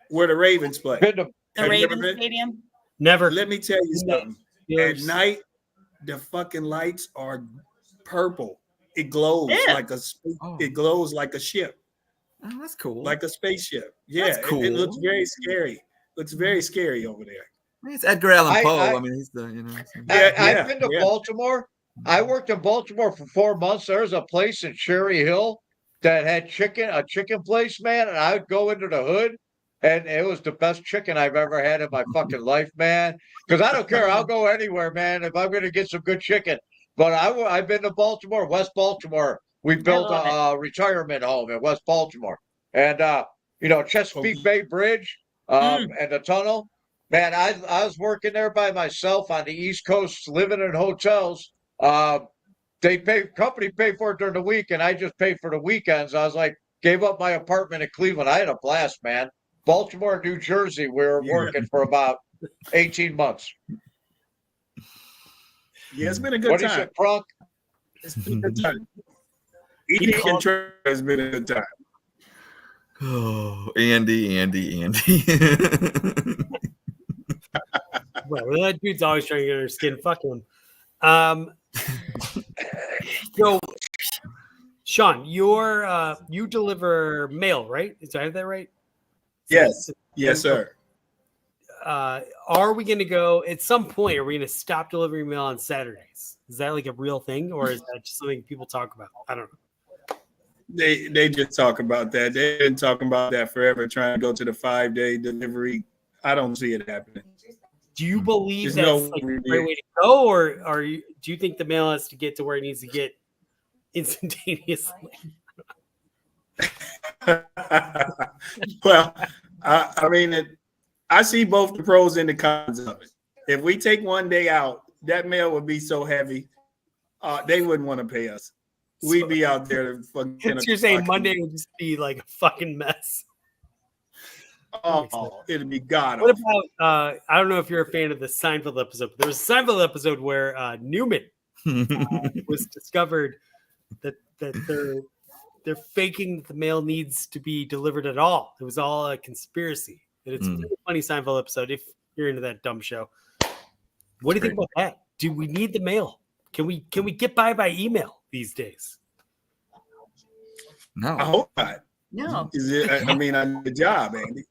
Where the Ravens play. The Ravens Stadium? Never. Let me tell you something. At night, the fucking lights are purple. It glows like a it glows like a ship. Oh, that's cool. Like a spaceship. Yeah, That's cool. It looks very scary. Looks very scary over there. It's Edgar Allan Poe. I mean, he's the I've been to Baltimore. I worked in Baltimore for 4 months. There's a place in Cherry Hill that had a chicken place, man. And I would go into the hood, and it was the best chicken I've ever had in my fucking life, man. Because I don't care. I'll go anywhere, man, if I'm going to get some good chicken. But I've been to Baltimore, West Baltimore. We built a retirement home in West Baltimore. And, Chesapeake Bay Bridge and the tunnel. Man, I was working there by myself on the East Coast, living in hotels. Company paid for it during the week, and I just paid for the weekends. I was like, gave up my apartment in Cleveland. I had a blast, man. Baltimore, New Jersey, we were working for about 18 months. Yeah, it's been a good time. What is it, Prunk? It's been a good time. Eating and training has been a good time. Oh, Andy. Well, that dude's always trying to get under skin. Fuck him. So, Shawn, you deliver mail, right? Did I have that right? Yes. Yes, sir. Are we going to go at some point? Are we going to stop delivering mail on Saturdays? Is that like a real thing, or is that just something people talk about? I don't know. They just talk about that. They've been talking about that forever, trying to go to the 5-day delivery. I don't see it happening. Do you believe There's that's like the right way to go, or do you think the mail has to get to where it needs to get instantaneously? Well, I mean, I see both the pros and the cons of it. If we take one day out, that mail would be so heavy, they wouldn't want to pay us. We'd be out there. You're saying Monday would just be like a fucking mess. Oh, it'd be god. What about? I don't know if you're a fan of the Seinfeld episode, but there was a Seinfeld episode where Newman was discovered that they're faking that the mail needs to be delivered at all. It was all a conspiracy. And it's a really funny Seinfeld episode if you're into that dumb show. What do you think about that? Do we need the mail? Can we get by email these days? No, I hope not. No. I mean, I need a job, Andy.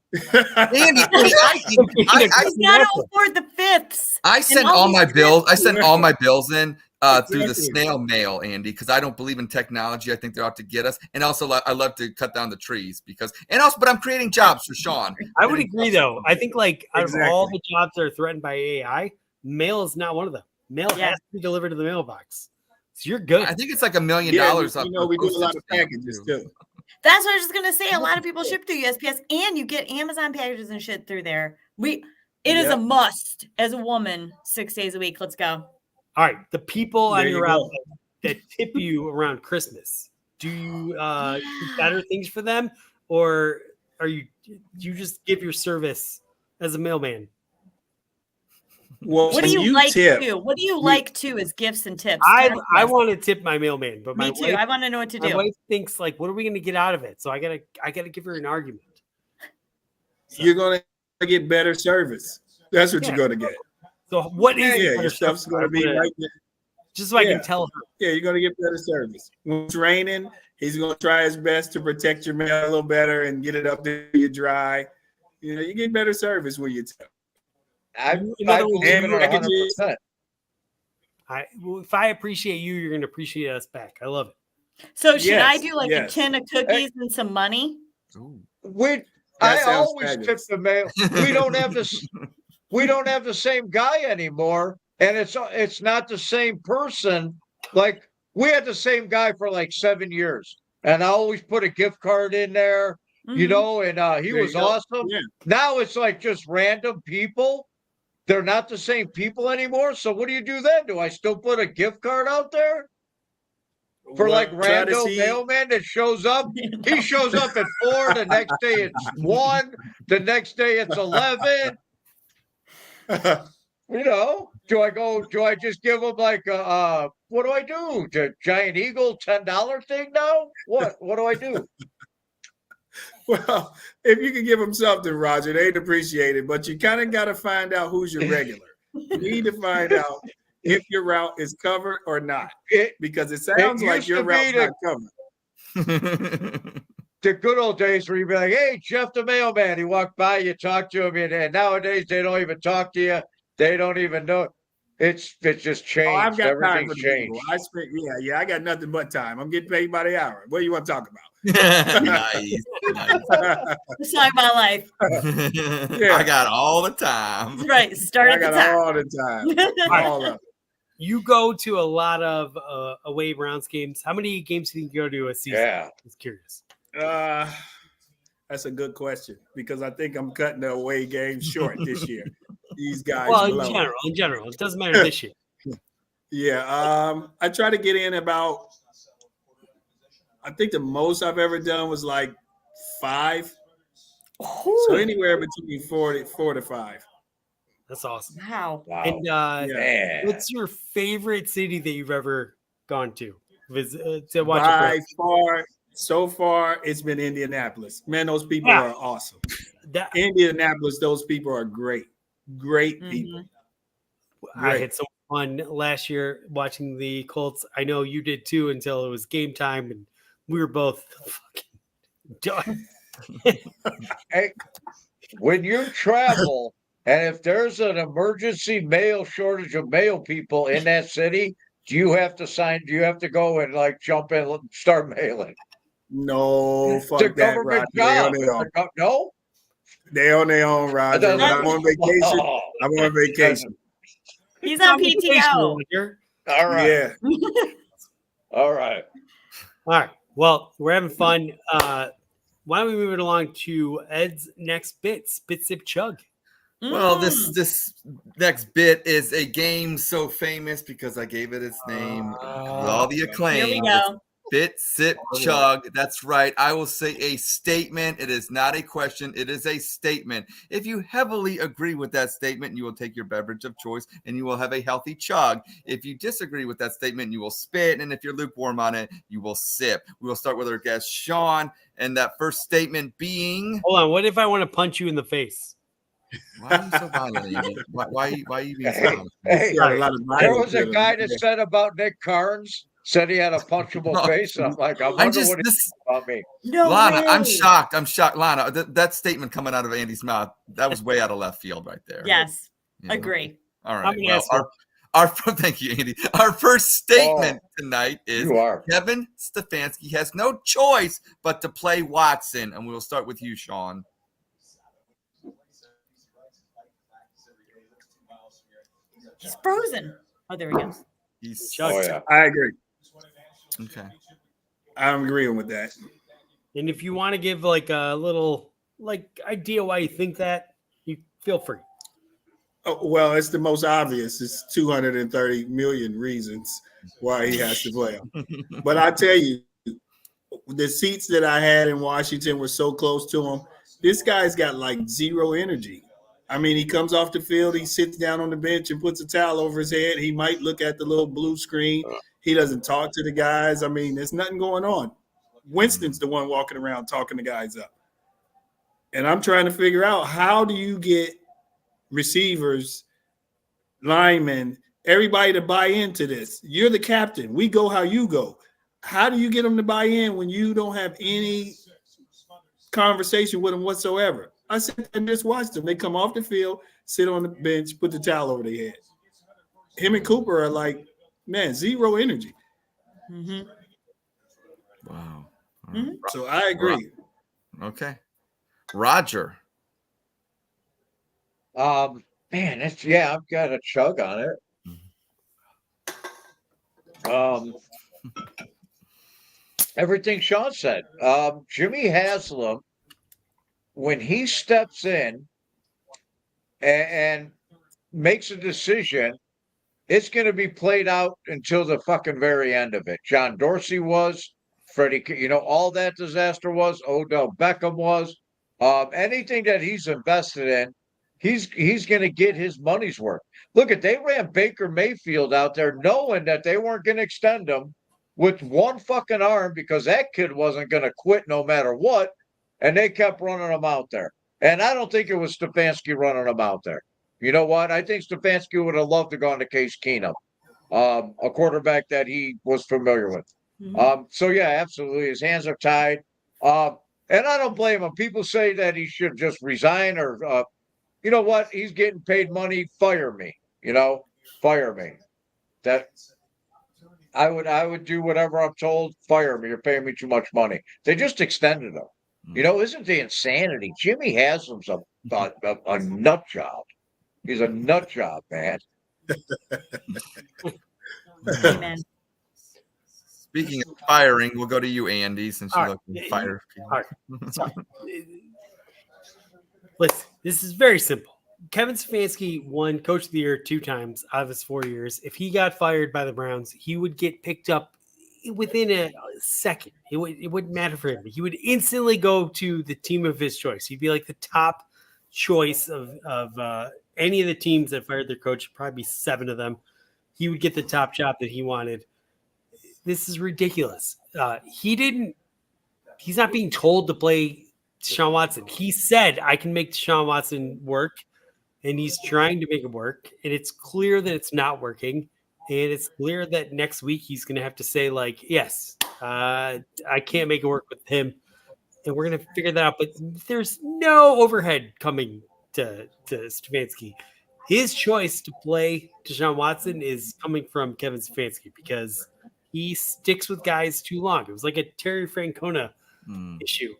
Andy, He's got to afford the fifths. I sent all my bills. I sent all my bills in through the snail mail, Andy, because I don't believe in technology. I think they're out to get us. And also, I love to cut down the trees but I'm creating jobs for Shawn. I would agree, though. I think out of all the jobs that are threatened by AI, mail is not one of them. Mail has to be delivered to the mailbox. So you're good. I think it's like $1 million. We do a lot of packages too. That's what I was just gonna say. A lot of people ship through USPS, and you get Amazon packages and shit through there. It is a must as a woman, 6 days a week. Let's go. All right, the people on your route that tip you around Christmas, do you do better things for them, or do you just give your service as a mailman? Well, what do you like to do? What do you like to as gifts and tips? I want to tip my mailman, but me too. I want to know what to do. My wife thinks what are we going to get out of it? So I gotta give her an argument. So. You're gonna get better service. That's what you're gonna get. So what is your stuff's gonna be right there. Just so I can tell her. Yeah, you're gonna get better service. When it's raining, he's gonna try his best to protect your mail a little better and get it up there you dry. You get better service when you tell. If I appreciate you, you're going to appreciate us back. I love it. So should I do a tin of cookies and some money? I always tip the mail. We don't have this. We don't have the same guy anymore, and it's not the same person. Like we had the same guy for like 7 years, and I always put a gift card in there, and he was awesome. Yeah. Now it's like just random people. They're not the same people anymore. So what do you do then? Do I still put a gift card out there for random mailman that shows up? He shows up at 4. The next day it's 1. The next day it's 11. Do I just give him what do I do? The Giant Eagle $10 thing now? What do I do? Well, if you could give them something, Roger, they'd appreciate it. But you kind of got to find out who's your regular. We need to find out if your route is covered or not, because it sounds it like used your to be route's the- not covered. The good old days where you'd be like, "Hey, Jeff the mailman," he walked by, you talk to him, and nowadays they don't even talk to you. They don't even know. It's just changed. Oh, I've got time Everything's for the changed. people. I got nothing but time. I'm getting paid by the hour. What do you want to talk about? Nice. Let's talk about life. I got all the time. That's right. Start I at the got top. all the time. All of it. You go to a lot of away Browns games. How many games do you go to a season? Yeah. I was curious. That's a good question, because I think I'm cutting the away game short this year. These guys. Well, blow. in general, it doesn't matter this year. Yeah. I try to get in about. I think the most I've ever done was like 5. So anywhere between 4 to 5. That's awesome. Wow. Wow. And Man. what's your favorite city that you've ever gone to? To watch By far, so far, it's been Indianapolis. Man, those people are awesome. Indianapolis, those people are great. Great people. I had so much fun last year watching the Colts. I know you did too, until it was game time and we were both fucking done. Hey, when you travel, and if there's an emergency mail shortage of mail people in that city, do you have to go and like jump in and start mailing? No, fuck The that, government Roger. They on job. their own. No? They on their own, Roger. When I'm on vacation, Oh, I'm on vacation. He's on PTO. all right. Yeah. All right. All right. Well, we're having fun. Why don't we move it along to Ed's next bit, Spit Sip Chug. Well, this next bit is a game so famous because I gave it its name with all the acclaim. Here we go. Spit, sip, chug. That's right. I will say a statement. It is not a question. It is a statement. If you heavily agree with that statement, you will take your beverage of choice and you will have a healthy chug. If you disagree with that statement, you will spit. And if you're lukewarm on it, you will sip. We will start with our guest, Shawn. And that first statement being... Hold on. What if I want to punch you in the face? Why are you so violent, Andy? Why are you being so violent? Hey, there was a guy that Yeah. said about Nick Carnes, said he had a punchable face. I'm like, I wonder what he said about me. No Lana, way. I'm shocked. Lana, that statement coming out of Andy's mouth, that was way out of left field right there. Yes. You know? Agree. All I'm right. gonna Well, ask thank you, Andy. Our first statement tonight is You are. Kevin Stefanski has no choice but to play Watson. And we will start with you, Shawn. He's frozen. Oh, there he goes. He's Oh, yeah. I agree. okay. I'm agreeing with that. And if you want to give like a little idea why you think that, you feel free. Oh, well, it's the most obvious. It's 230 million reasons why he has to play him. But I tell you, the seats that I had in Washington were so close to him. This guy's got like zero energy. I mean, he comes off the field, he sits down on the bench and puts a towel over his head. He might look at the little blue screen. He doesn't talk to the guys. I mean, there's nothing going on. Winston's the one walking around talking the guys up. And I'm trying to figure out, how do you get receivers, linemen, everybody to buy into this? You're the captain. We go how you go. How do you get them to buy in when you don't have any conversation with them whatsoever? I said, and just watch them. They come off the field, sit on the bench, put the towel over their head. Him and Cooper are like, man, zero energy. Mm-hmm. Wow. Mm-hmm. So I agree. Okay. Roger. Man, I've got a chug on it. Everything Shawn said. Jimmy Haslam, when he steps in and makes a decision, it's going to be played out until the fucking very end of it. John Dorsey was, Freddie, all that disaster was, Odell Beckham was. Anything that he's invested in, he's going to get his money's worth. Look, they ran Baker Mayfield out there knowing that they weren't going to extend him with one fucking arm because that kid wasn't going to quit no matter what. And they kept running him out there. And I don't think it was Stefanski running him out there. You know what? I think Stefanski would have loved to go on to Case Keenum, a quarterback that he was familiar with. So yeah, absolutely. His hands are tied. And I don't blame him. People say that he should just resign or, you know what? He's getting paid money. Fire me. Fire me. That I would do whatever I'm told. Fire me. You're paying me too much money. They just extended him. Isn't the insanity? Jimmy Haslam's a nut job. He's a nut job, man. Amen. Speaking of firing, we'll go to you, Andy, since you look to fire people. All right. So, listen, this is very simple. Kevin Stefanski won Coach of the Year 2 times out of his 4 years. If he got fired by the Browns, he would get picked up within a second. It wouldn't matter for him. He would instantly go to the team of his choice. He'd be like the top choice of any of the teams that fired their coach, probably 7 of them. He would get the top job that he wanted. This is ridiculous. He's not being told to play Deshaun Watson. He said, I can make Deshaun Watson work, and he's trying to make it work. And it's clear that it's not working. And it's clear that next week he's going to have to say, like, yes, I can't make it work with him. And we're going to figure that out. But there's no overhead coming to Stefanski. His choice to play Deshaun Watson is coming from Kevin Stefanski because he sticks with guys too long. It was like a Terry Francona issue.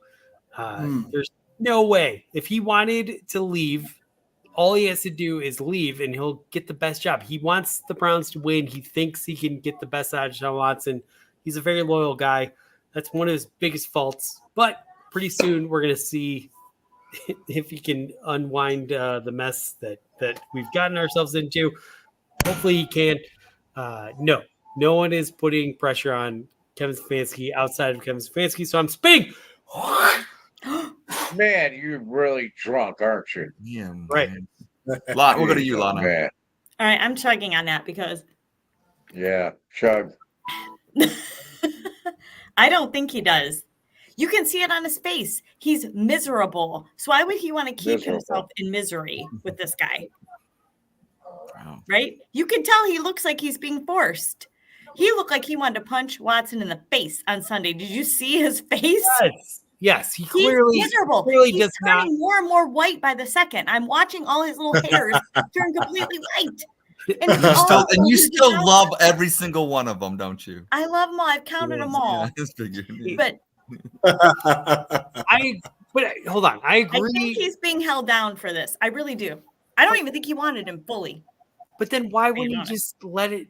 There's no way. If he wanted to leave, all he has to do is leave and he'll get the best job. He wants the Browns to win. He thinks he can get the best out of Deshaun Watson. He's a very loyal guy. That's one of his biggest faults. But pretty soon we're going to see if he can unwind the mess that we've gotten ourselves into. Hopefully he can. No one is putting pressure on Kevin Stefanski outside of Kevin Stefanski. So I'm spinning. Man, you're really drunk, aren't you? Yeah, man. Right. We'll go to you, Lana. Man. All right, I'm chugging on that because Yeah, chug. I don't think he does. You can see it on his face. He's miserable. So why would he want to keep himself in misery with this guy? Wow. Right? You can tell he looks like he's being forced. He looked like he wanted to punch Watson in the face on Sunday. Did you see his face? Yes, he He's clearly miserable. He's does turning more and more white by the second. I'm watching all his little hairs turn completely white. And you still love every single one of them, don't you? I love them all. I've counted them all. Yeah, But hold on. I agree. I think he's being held down for this. I really do. I don't even think he wanted him fully. But then why wouldn't he just let it,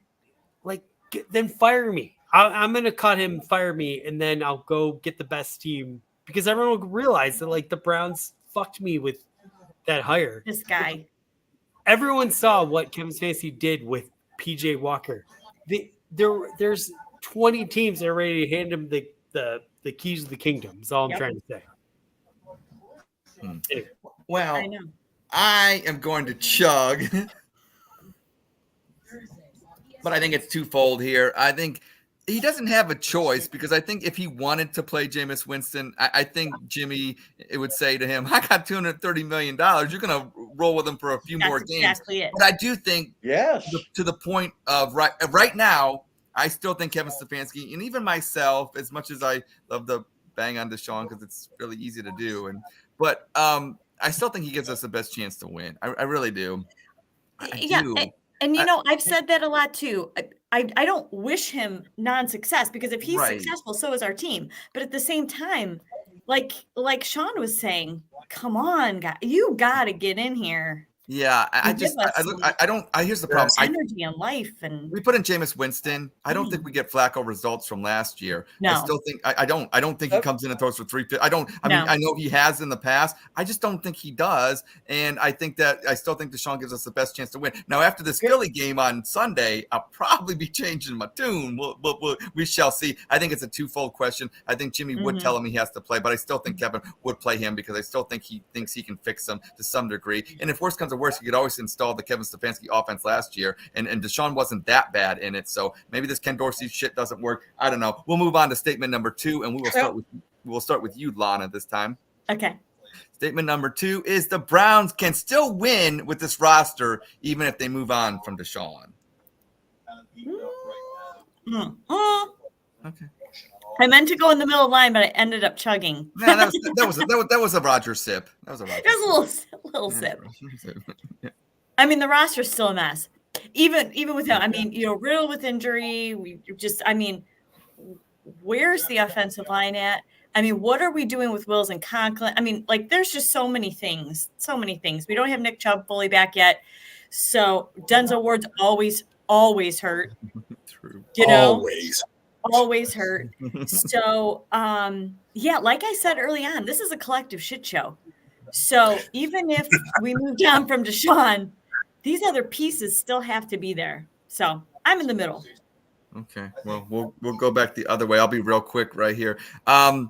then fire me? I'm going to cut him, fire me, and then I'll go get the best team because everyone will realize that, the Browns fucked me with that hire. This guy. Everyone saw what Kevin Stefanski did with PJ Walker. There's 20 teams that are ready to hand him the keys of the kingdom. Is all I'm trying to say. Anyway. Well, I know. I am going to chug, but I think it's twofold here. I think he doesn't have a choice because I think if he wanted to play Jameis Winston, I think Jimmy would say to him, I got $230 million. You're going to roll with him for a few more games. Exactly it. But I do think to the point of right now, I still think Kevin Stefanski and even myself, as much as I love to bang on Deshaun because it's really easy to do. But I still think he gives us the best chance to win. I really do. I do. And I've said that a lot too. I don't wish him non-success because if he's successful, so is our team. But at the same time, like Shawn was saying, come on, guy, you got to get in here. Yeah, here's the problem. Energy and life, and we put in Jameis Winston. I don't think we get Flacco results from last year. No. I still think I don't think he comes in and throws for 350. I know he has in the past. I just don't think he does. And I still think Deshaun gives us the best chance to win. Now after this Philly game on Sunday, I'll probably be changing my tune. We shall see. I think it's a twofold question. I think Jimmy would tell him he has to play, but I still think Kevin would play him because I still think he thinks he can fix him to some degree. And if worse comes to worse, he could always install the Kevin Stefanski offense last year, and Deshaun wasn't that bad in it. So maybe this Ken Dorsey shit doesn't work. I don't know. We'll move on to statement number 2, and we'll start with you, Lana, this time. Okay. Statement number 2 is the Browns can still win with this roster, even if they move on from Deshaun. Okay. I meant to go in the middle line, but I ended up chugging. No, that was a Roger sip. That was a Roger. It was a little sip. Yeah. I mean, the roster's still a mess. Even with him, I mean, Riddle with injury. Where's the offensive line at? I mean, what are we doing with Wills and Conklin? I mean, like, there's just so many things. We don't have Nick Chubb fully back yet. So Denzel Ward's always hurt. True. Always hurt. So, like I said early on, this is a collective shit show. So even if we moved on from Deshaun, these other pieces still have to be there. So I'm in the middle. Okay. Well, we'll go back the other way. I'll be real quick right here. I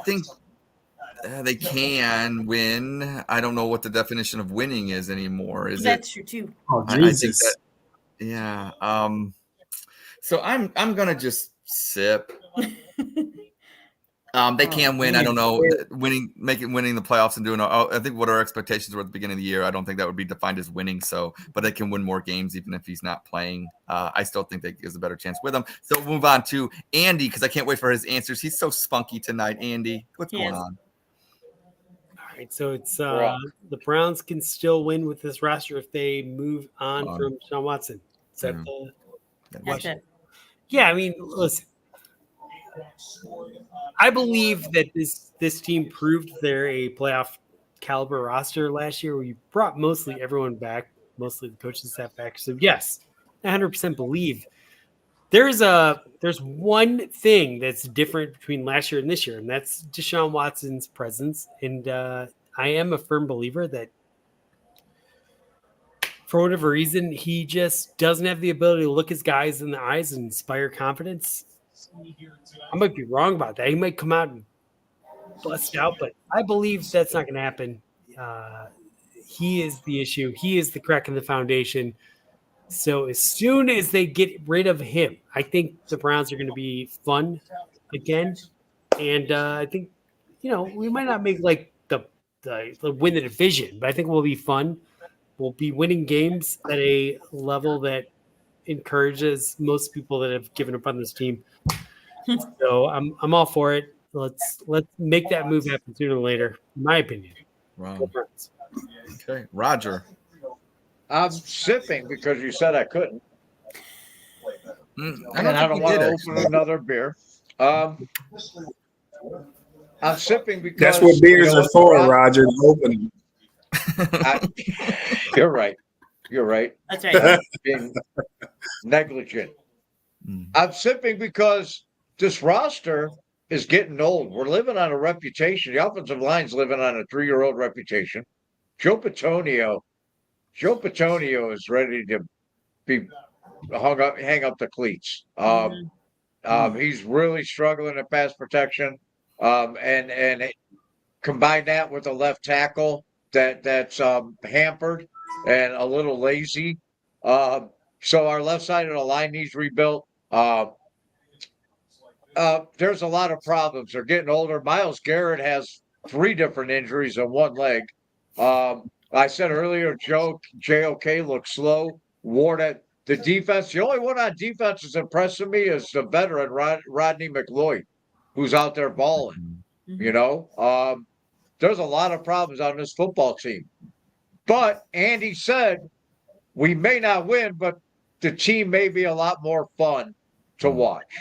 think they can win. I don't know what the definition of winning is anymore. That's true too. Oh, Jesus. I think that, yeah. So I'm gonna just sip. They can win. I don't know. Winning the playoffs and doing. I think what our expectations were at the beginning of the year. I don't think that would be defined as winning. So, but they can win more games even if he's not playing. I still think that gives a better chance with him. So we'll move on to Andy because I can't wait for his answers. He's so spunky tonight. Andy, what's going on? All right, so it's the Browns can still win with this roster if they move on from Sean Watson. Is that the question? Yeah, I mean, listen. I believe that this team proved they're a playoff caliber roster last year. We brought mostly everyone back, mostly the coaching staff back. So yes, 100% believe. There's one thing that's different between last year and this year, and that's Deshaun Watson's presence. And I am a firm believer that for whatever reason, he just doesn't have the ability to look his guys in the eyes and inspire confidence. I might be wrong about that. He might come out and bust out, but I believe that's not going to happen. He is the issue. He is the crack in the foundation. So as soon as they get rid of him, I think the Browns are going to be fun again. And I think, we might not make like the win the division, but I think we'll be fun. We'll be winning games at a level that encourages most people that have given up on this team. So I'm all for it. Let's make that move happen sooner or later, in my opinion. Wow. Okay, Roger. I'm sipping because you said I couldn't. And I don't want to open another beer. I'm sipping because that's what beers are for, Roger. Open. You're right. That's right. Being negligent. I'm sipping because this roster is getting old. We're living on a reputation. The offensive line's living on a 3-year-old reputation. Joe Patonio is ready to be hang up the cleats. He's really struggling at pass protection. And combine that with a left tackle that's hampered and a little lazy. So our left side of the line needs rebuilt. There's a lot of problems. They're getting older. Myles Garrett has 3 different injuries on one leg. I said earlier, JOK looks slow. Ward at the defense. The only one on defense that's impressing me is the veteran Rodney McLeod, who's out there balling. There's a lot of problems on this football team. But Andy said we may not win, but the team may be a lot more fun to watch.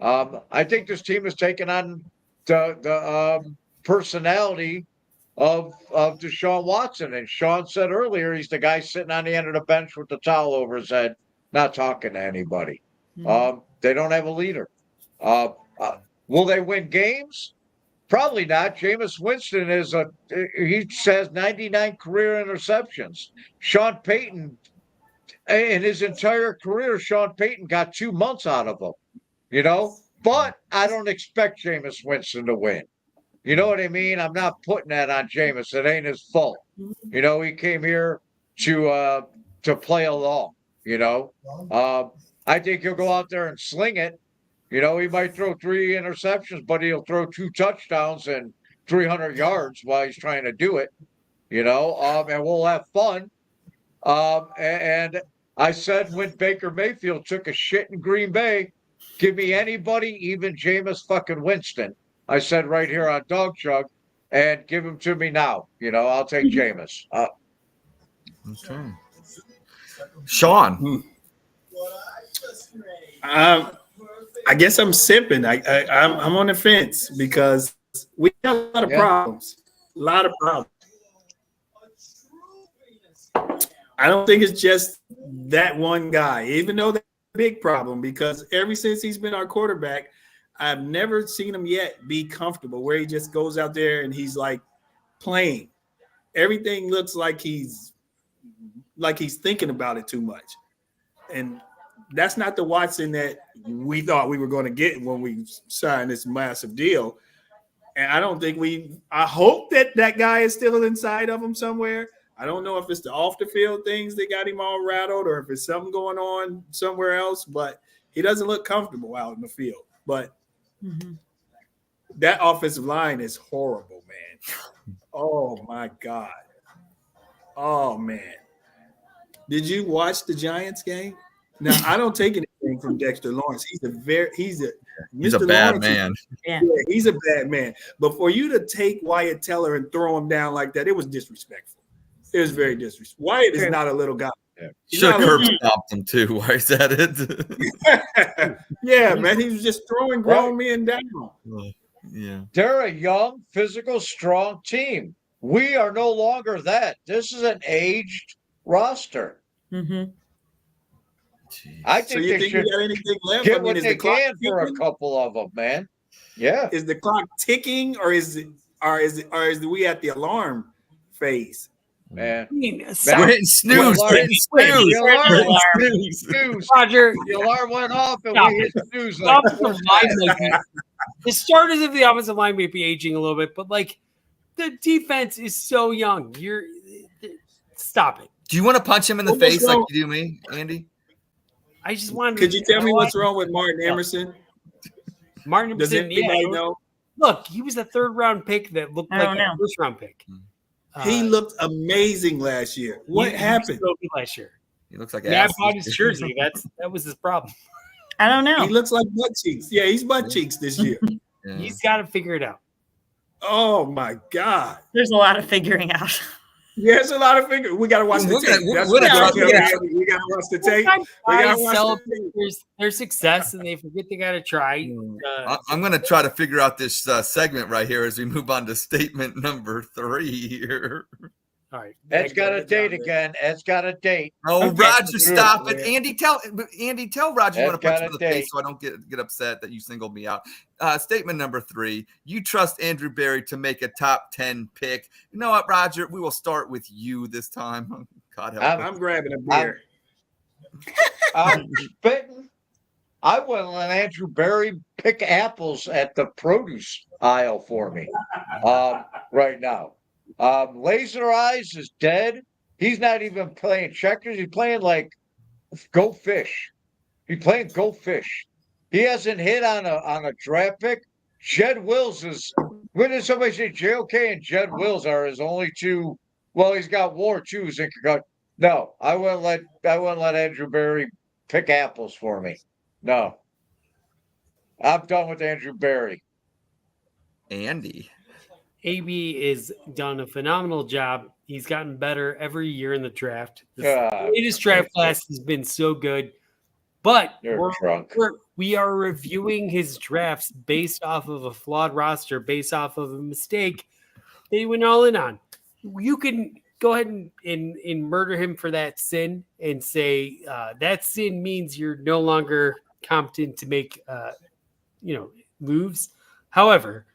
I think this team is taking on the personality of Deshaun Watson. And Sean said earlier, he's the guy sitting on the end of the bench with the towel over his head, not talking to anybody. They don't have a leader. Will they win games? Probably not. Jameis Winston he has 99 career interceptions. Sean Payton, in his entire career, Sean Payton got 2 months out of him. But I don't expect Jameis Winston to win. You know what I mean? I'm not putting that on Jameis. It ain't his fault. He came here to play along. I think he'll go out there and sling it. He might throw 3 interceptions, but he'll throw 2 touchdowns and 300 yards while he's trying to do it, and we'll have fun. And I said when Baker Mayfield took a shit in Green Bay, give me anybody, even Jameis fucking Winston. I said right here on Dawg Chug, and give him to me now. I'll take Jameis. Okay. Shawn. I guess I'm sipping. I'm on the fence because we got a lot of problems. A lot of problems. I don't think it's just that one guy, even though that's a big problem, because ever since he's been our quarterback, I've never seen him yet be comfortable where he just goes out there and he's like playing. Everything looks like he's thinking about it too much. And that's not the Watson that we thought we were going to get when we signed this massive deal. And I don't think I hope that guy is still inside of him somewhere. I don't know if it's the off the field things that got him all rattled or if it's something going on somewhere else, but he doesn't look comfortable out in the field. But that offensive line is horrible, man. Oh my God. Oh man. Did you watch the Giants game? Now I don't take anything from Dexter Lawrence. He's a bad man. Yeah, he's a bad man. But for you to take Wyatt Teller and throw him down like that, it was disrespectful. It was very disrespectful. Wyatt is not a little guy. Should have curb stomped him too. Why is that it? Yeah, man. He was just throwing grown men down. Yeah. They're a young, physical, strong team. We are no longer that. This is an aged roster. I think so you they think should you got anything left? get I mean, what is they the clock can for a ticking? couple of them, man. Yeah. Is the clock ticking, or is we at the alarm phase? Man. I mean, We're hitting snooze. We're Hitting snooze. Snooze. Roger, The alarm went off and Stop we hit snooze. the Like, offensive line, the starters of the offensive line may be aging a little bit, but like the defense is so young. Stop it. Do you want to punch him in the What's face like wrong? you do me, Andy? I just wanted. Could you tell me what's wrong with Martin Emerson? Martin Does Emerson, anybody know? Look, he was a third-round pick that looked I like don't a know. first-round pick. He looked amazing last year. What He happened? was so good last year? He looks like Yeah, I ass. bought his jersey. That was his problem. I don't know. He looks like butt cheeks. Yeah, he's butt cheeks this year. Yeah. He's got to figure it out. Oh my God. There's a lot of figuring out. Yeah, it's a lot of figures. We gotta watch the tape. That's what I'm telling you. We gotta watch the tape. We gotta Guys watch celebrate the tape. their success and they forget they got to try. I'm going to try to figure out this segment right here as we move on to statement number 3 here. All right. Ed's got a date again. Ed's got a date. Oh, Okay. Roger, stop it. Andy, tell Roger you want to Ed's punch him in the got a face so I don't get upset that you singled me out. Statement number 3, you trust Andrew Berry to make a top 10 pick. You know what, Roger? We will start with you this time. God help me. I'm grabbing a beer. I'm spitting. I wouldn't let Andrew Berry pick apples at the produce aisle for me right now. Laser Eyes is dead. He's not even playing checkers. He's playing like Go Fish. He's playing Go Fish. He hasn't hit on a draft pick. Jed Wills is. When did somebody say JOK and Jed Wills are his only two? Well, he's got War too. No, I wouldn't let Andrew Berry pick apples for me. No, I'm done with Andrew Berry. Andy. AB has done a phenomenal job. He's gotten better every year in the draft. The latest draft class has been so good. But we are reviewing his drafts based off of a flawed roster, based off of a mistake that he went all in on. You can go ahead and murder him for that sin and say that sin means you're no longer competent to make moves. However,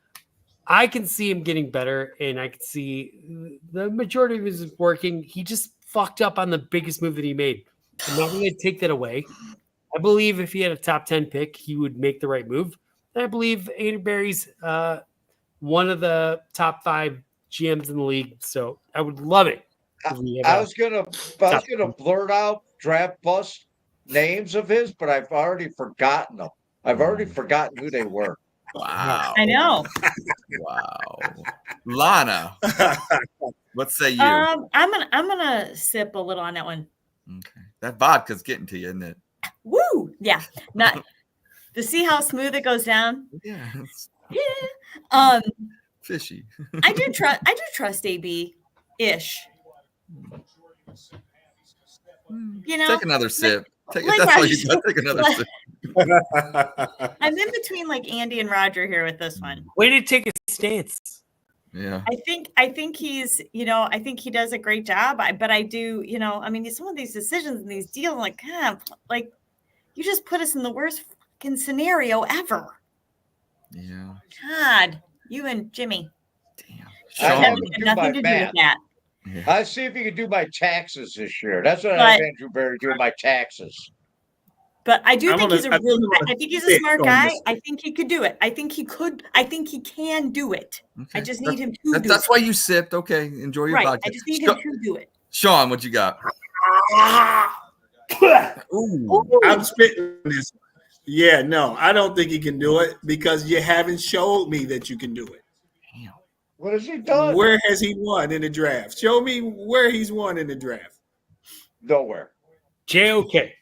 I can see him getting better, and I can see the majority of his working. He just fucked up on the biggest move that he made. I'm not going to take that away. I believe if he had a top 10 pick, he would make the right move. And I believe Andrew Berry's one of the top 5 GMs in the league. So I would love it. I was gonna blurt out draft bust names of his, but I've already forgotten them. I've already forgotten who they were. Wow. I know. Wow. Lana, what say you? I'm gonna sip a little on that one. Okay, that vodka's getting to you, isn't it? Woo! Yeah, not to see how smooth it goes down. Yeah, it's Yeah. fishy. I do trust AB ish. You know, Take another sip. Take like that's all Roger you got. Take another said. sip. I'm in between like Andy and Roger here with this one. Way to take a stance. Yeah. I think he's, I think he does a great job. But I do, I mean, some of these decisions and these deals, like, God, like you just put us in the worst fucking scenario ever. Yeah. God, you and Jimmy. Damn. I have Sean. to do Nothing my to do math. with that. Yeah. I see if you can do my taxes this year. That's what I have Andrew Berry doing my taxes. But I do think he's I think he's a smart on guy. this. I think he could do it. I think he could. I think he can do it. Okay. I just need him to do That's it. why you sipped. Okay. Enjoy your Right. vodka. I just need him to do it. Sean, what you got? Ooh. I'm spitting this. Yeah, no, I don't think he can do it because you haven't showed me that you can do it. Damn. What has he done? Where has he won in the draft? Show me where he's won in the draft. Nowhere. JOK.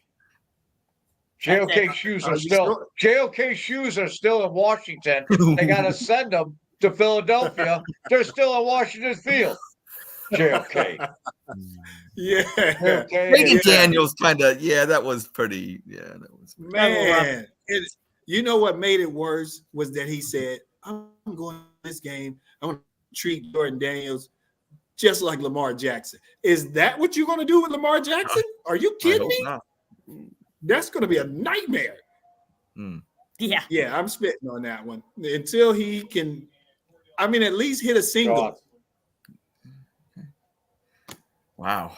JOK shoes Are are you still JOK shoes are still in Washington. They got to send them to Philadelphia. They're still in Washington Field. JOK. Yeah, JOK. Reagan Daniels kind of, that was pretty. Yeah, that was. man. You know what made it worse was that he said, "I'm going to this game. I'm going to treat Jordan Daniels just like Lamar Jackson." Is that what you're going to do with Lamar Jackson? Are you kidding me? Not. That's going to be a nightmare. Yeah. Yeah, I'm spitting on that one until he can. I mean, at least hit a single. Wow.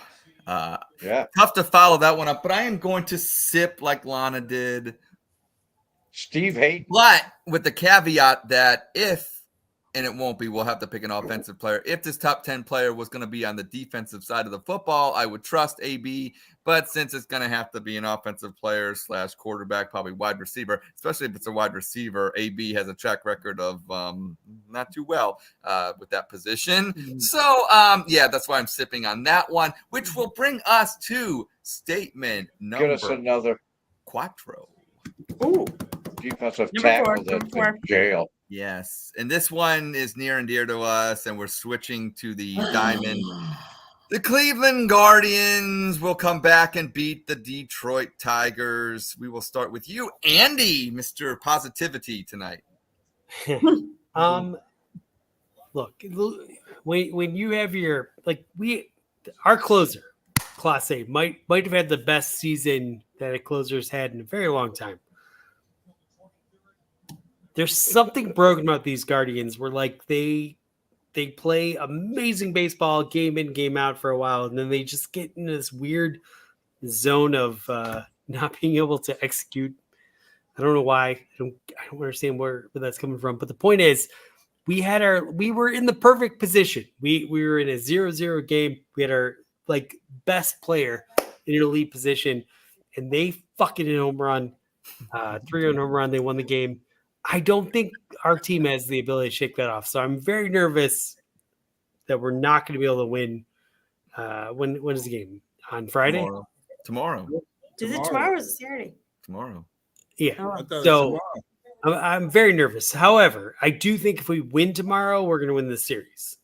Yeah. Tough to follow that one up, but I am going to sip like Lana did. Steve Hayton. But with the caveat that if, and it won't be, we'll have to pick an offensive player. If this top 10 player was going to be on the defensive side of the football, I would trust AB. But since it's going to have to be an offensive player / quarterback, probably wide receiver, especially if it's a wide receiver, AB has a track record of not too well with that position. So, that's why I'm sipping on that one, which will bring us to statement number Get us another quattro. Ooh. defensive Number tackle four, that's number in jail. Yes. And this one is near and dear to us, and we're switching to the diamond. The Cleveland Guardians will come back and beat the Detroit Tigers. We will start with you, Andy, Mr. Positivity tonight. Look, when you have your our closer, Class A, might have had the best season that a closer's had in a very long time. There's something broken about these Guardians where they play amazing baseball game in, game out for a while, and then they just get into this weird zone of not being able to execute. I don't know why. I don't understand where that's coming from. But the point is, we were in the perfect position. We were in a 0-0 game. We had our best player in an elite position, and they fucking hit a home run, 3-run home run. They won the game. I don't think our team has the ability to shake that off. So I'm very nervous that we're not going to be able to win. When is the game? On Friday? Tomorrow. Is it tomorrow or is it Saturday? Tomorrow. Yeah. Oh, So I'm very nervous. However, I do think if we win tomorrow, we're going to win this series.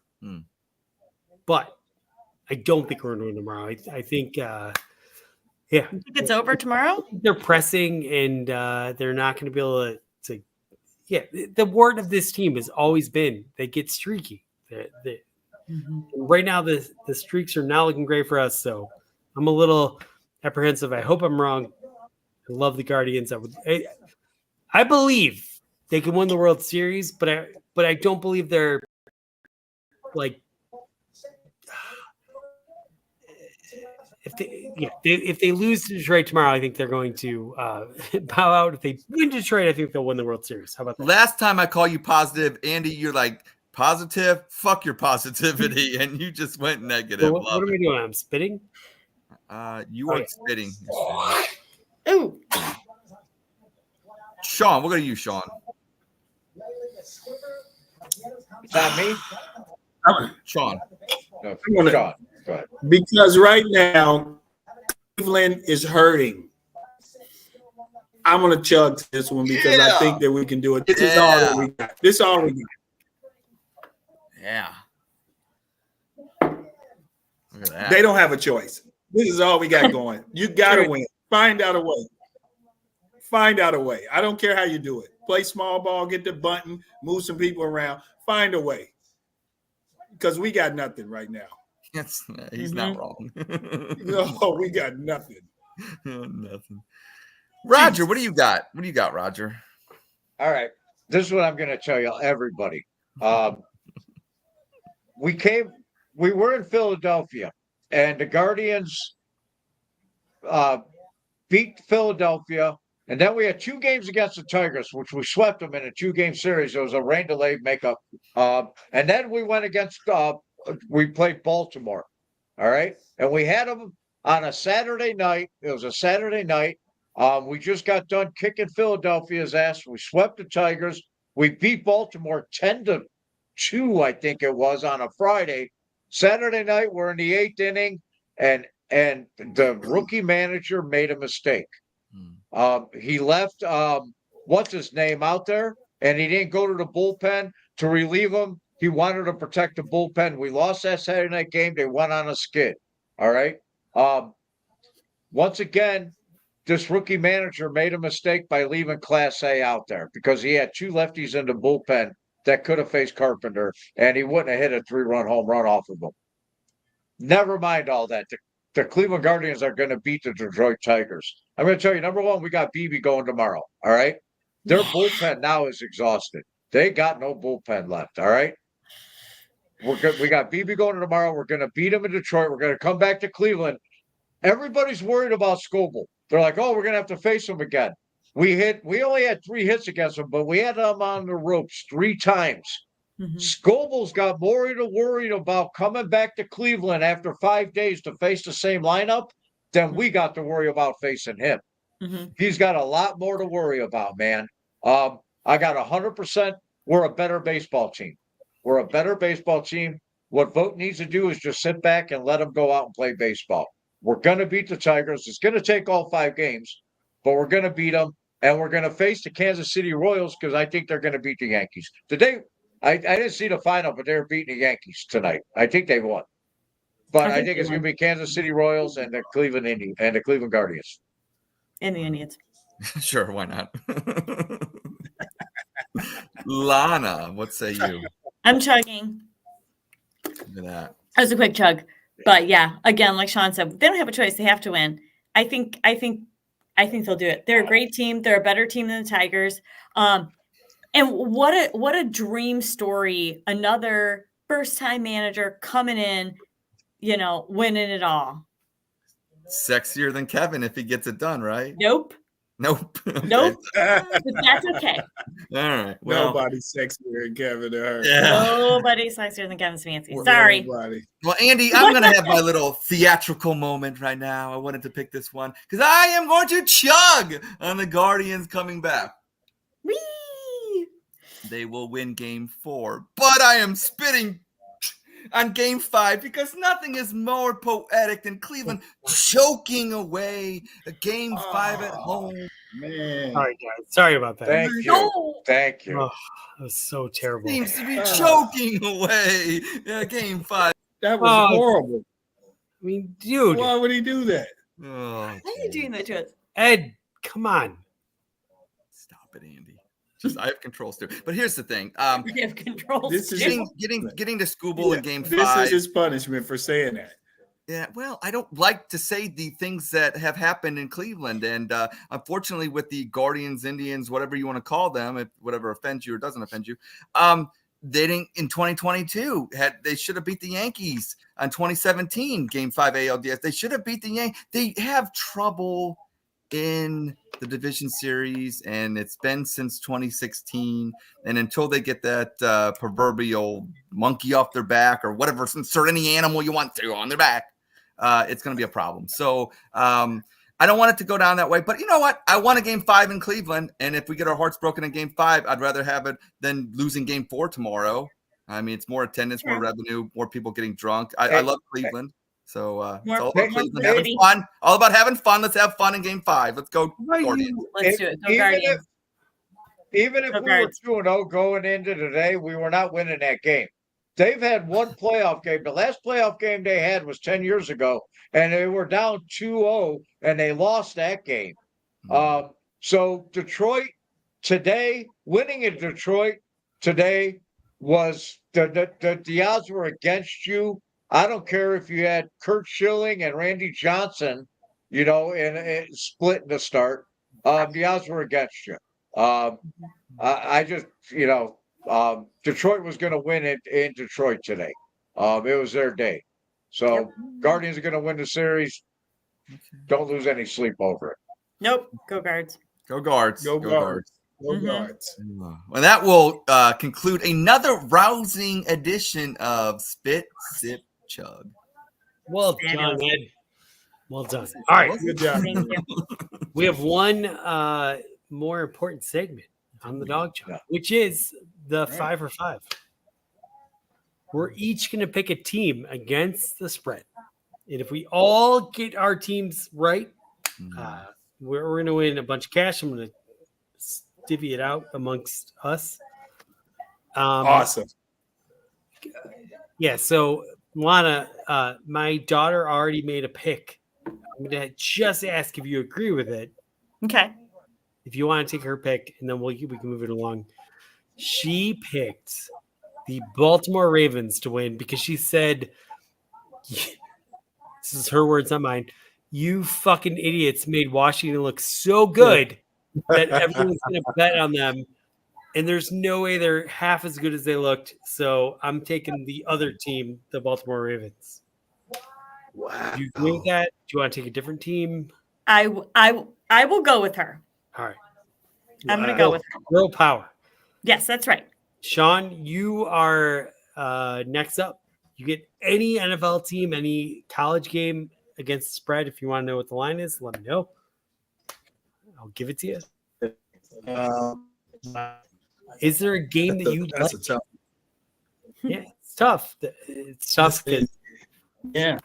But I don't think we're going to win tomorrow. I think, You think it's over tomorrow? they're pressing and they're not going to be able to. The word of this team has always been they get streaky. Right now, the streaks are not looking great for us. So I'm a little apprehensive. I hope I'm wrong. I love the Guardians. I believe they can win the World Series, but I don't believe they're if they lose to Detroit tomorrow, I think they're going to bow out. If they win Detroit, I think they'll win the World Series. How about that? Last time I call you positive, Andy, you're like, positive? Fuck your positivity. And you just went negative. So what are we doing? I'm spitting? You are spitting. Ooh. Sean, we'll go to you, Sean. Is that me? Shawn. No, I'm gonna- Shawn, go ahead. Because right now, Cleveland is hurting. I'm gonna chug this one because I think that we can do it. This is all that we got. This is all we got. Yeah. Look at that. They don't have a choice. This is all we got going. You gotta win. Find out a way. Find out a way. I don't care how you do it. Play small ball, get the button, move some people around. Find a way. Because we got nothing right now. He's not wrong. No, we got nothing. Nothing. Roger, what do you got? What do you got, Roger? All right. This is what I'm going to tell you, everybody. We were in Philadelphia, and the Guardians beat Philadelphia. And then we had 2 games against the Tigers, which we swept them in a 2-game series. It was a rain delay makeup. And then we went against, we played Baltimore. All right. And we had them on a Saturday night. It was a Saturday night. We just got done kicking Philadelphia's ass. We swept the Tigers. We beat Baltimore 10-2, I think it was, on a Friday. Saturday night, we're in the 8th inning, and the rookie manager made a mistake. He left what's his name out there, and he didn't go to the bullpen to relieve him. He wanted to protect the bullpen. We lost that Saturday night game. They went on a skid. All right. Once again, this rookie manager made a mistake by leaving Class A out there because he had 2 lefties in the bullpen that could have faced Carpenter, and he wouldn't have hit a 3-run home run off of them. Never mind all that. The Cleveland Guardians are going to beat the Detroit Tigers. I'm going to tell you, number one, we got BB going tomorrow. All right. Their bullpen now is exhausted. They got no bullpen left. All right. We got BB going tomorrow. We're going to beat them in Detroit. We're going to come back to Cleveland. Everybody's worried about Scoble. They're like, oh, we're going to have to face him again. We only had 3 hits against him, but we had them on the ropes 3 times. Scoble's got more to worry about coming back to Cleveland after 5 days to face the same lineup than we got to worry about facing him. He's got a lot more to worry about, man. I got 100%. We're a better baseball team. We're a better baseball team. What Vogt needs to do is just sit back and let them go out and play baseball. We're going to beat the Tigers. It's going to take all 5 games, but we're going to beat them. And we're going to face the Kansas City Royals because I think they're going to beat the Yankees. Today, I didn't see the final, but they're beating the Yankees tonight. I think they won. But I think it's going to be Kansas City Royals and the Cleveland Indians and the Cleveland Guardians. And the Indians. Sure, why not? Lana, what say you? I'm chugging. Look at that. That was a quick chug. But yeah, again, like Shawn said, they don't have a choice. They have to win. I think they'll do it. They're a great team. They're a better team than the Tigers. And what a dream story. Another first-time manager coming in, winning it all. Sexier than Kevin if he gets it done, right? Nope. Nope. Nope. But that's okay. All right. Well, Nobody's sexier than Kevin or her. yeah. Nobody's sexier than Kevin Smancy. Sorry. Nobody. Well, Andy, I'm going to have my little theatrical moment right now. I wanted to pick this one because I am going to chug on the Guardians coming back. Whee! They will win game 4, but I am spitting on game 5 because nothing is more poetic than Cleveland choking away a game 5 at home. Man. All right, guys. Sorry about that. Thank you. No. Thank you. Oh, that was so terrible. Seems to be choking away game 5. That was horrible. I mean, dude. Why would he do that? Oh, Why are you doing that to us? Ed, come on. stop it, Andy. Just I have controls too. But here's the thing. We have controls. This is getting to Scooble in game 5. This is his punishment for saying that. Yeah, well, I don't like to say the things that have happened in Cleveland. And unfortunately, with the Guardians, Indians, whatever you want to call them, if whatever offends you or doesn't offend you, they didn't in 2022. They should have beat the Yankees on 2017, game 5 ALDS. They should have beat the Yankees. They have trouble in the division series, and it's been since 2016. And until they get that proverbial monkey off their back or whatever, insert any animal you want to on their back, it's going to be a problem. So I don't want it to go down that way. But you know what? I won a game 5 in Cleveland, and if we get our hearts broken in game 5, I'd rather have it than losing game 4 tomorrow. I mean, it's more attendance, more Sure. revenue, more people getting drunk. I love Cleveland. So it's More- all about more Cleveland having publicity. fun. All about having fun. Let's have fun in Game 5. Let's go, Guardians. Let's do it. Go Even Guardians. Even if Go we were Guards. 2-0 going into today, we were not winning that game. They've had one playoff game. The last playoff game they had was 10 years ago, and they were down 2-0, and they lost that game. So Detroit today, winning in Detroit today was the odds were against you. I don't care if you had Kurt Schilling and Randy Johnson, in split in the start. The odds were against you. I just, Detroit was going to win it in Detroit today. It was their day. So Guardians are going to win the series. Don't lose any sleep over it. Nope. Go Guards. Go Guards. Go Guards. Go Mhm. Guards. Well, that will conclude another rousing edition of Spit, Sip, Chug. Well done, Ed. Well done. All right. Good job. Thank you. We have one more important segment on the Dawg Chug, which is the 5 for 5. We're each going to pick a team against the spread. And if we all get our teams right, we're going to win a bunch of cash. I'm going to divvy it out amongst us. Awesome. Yeah, so Lana, my daughter already made a pick. I'm going to just ask if you agree with it. Okay. If you want to take her pick, and then we can move it along. She picked the Baltimore Ravens to win because she said, this is her words, not mine, you fucking idiots made Washington look so good that everyone's going to bet on them. And there's no way they're half as good as they looked. So I'm taking the other team, the Baltimore Ravens. Wow. Do you agree with that? Do you want to take a different team? I will go with her. All right. I'm going to go with her. Girl power. Yes, that's right. Shawn, you are next up. You get any NFL team, any college game against the spread. If you want to know what the line is, let me know. I'll give it to you. Is there a game that you That's like? a tough. Yeah, it's tough. It's tough because Yeah.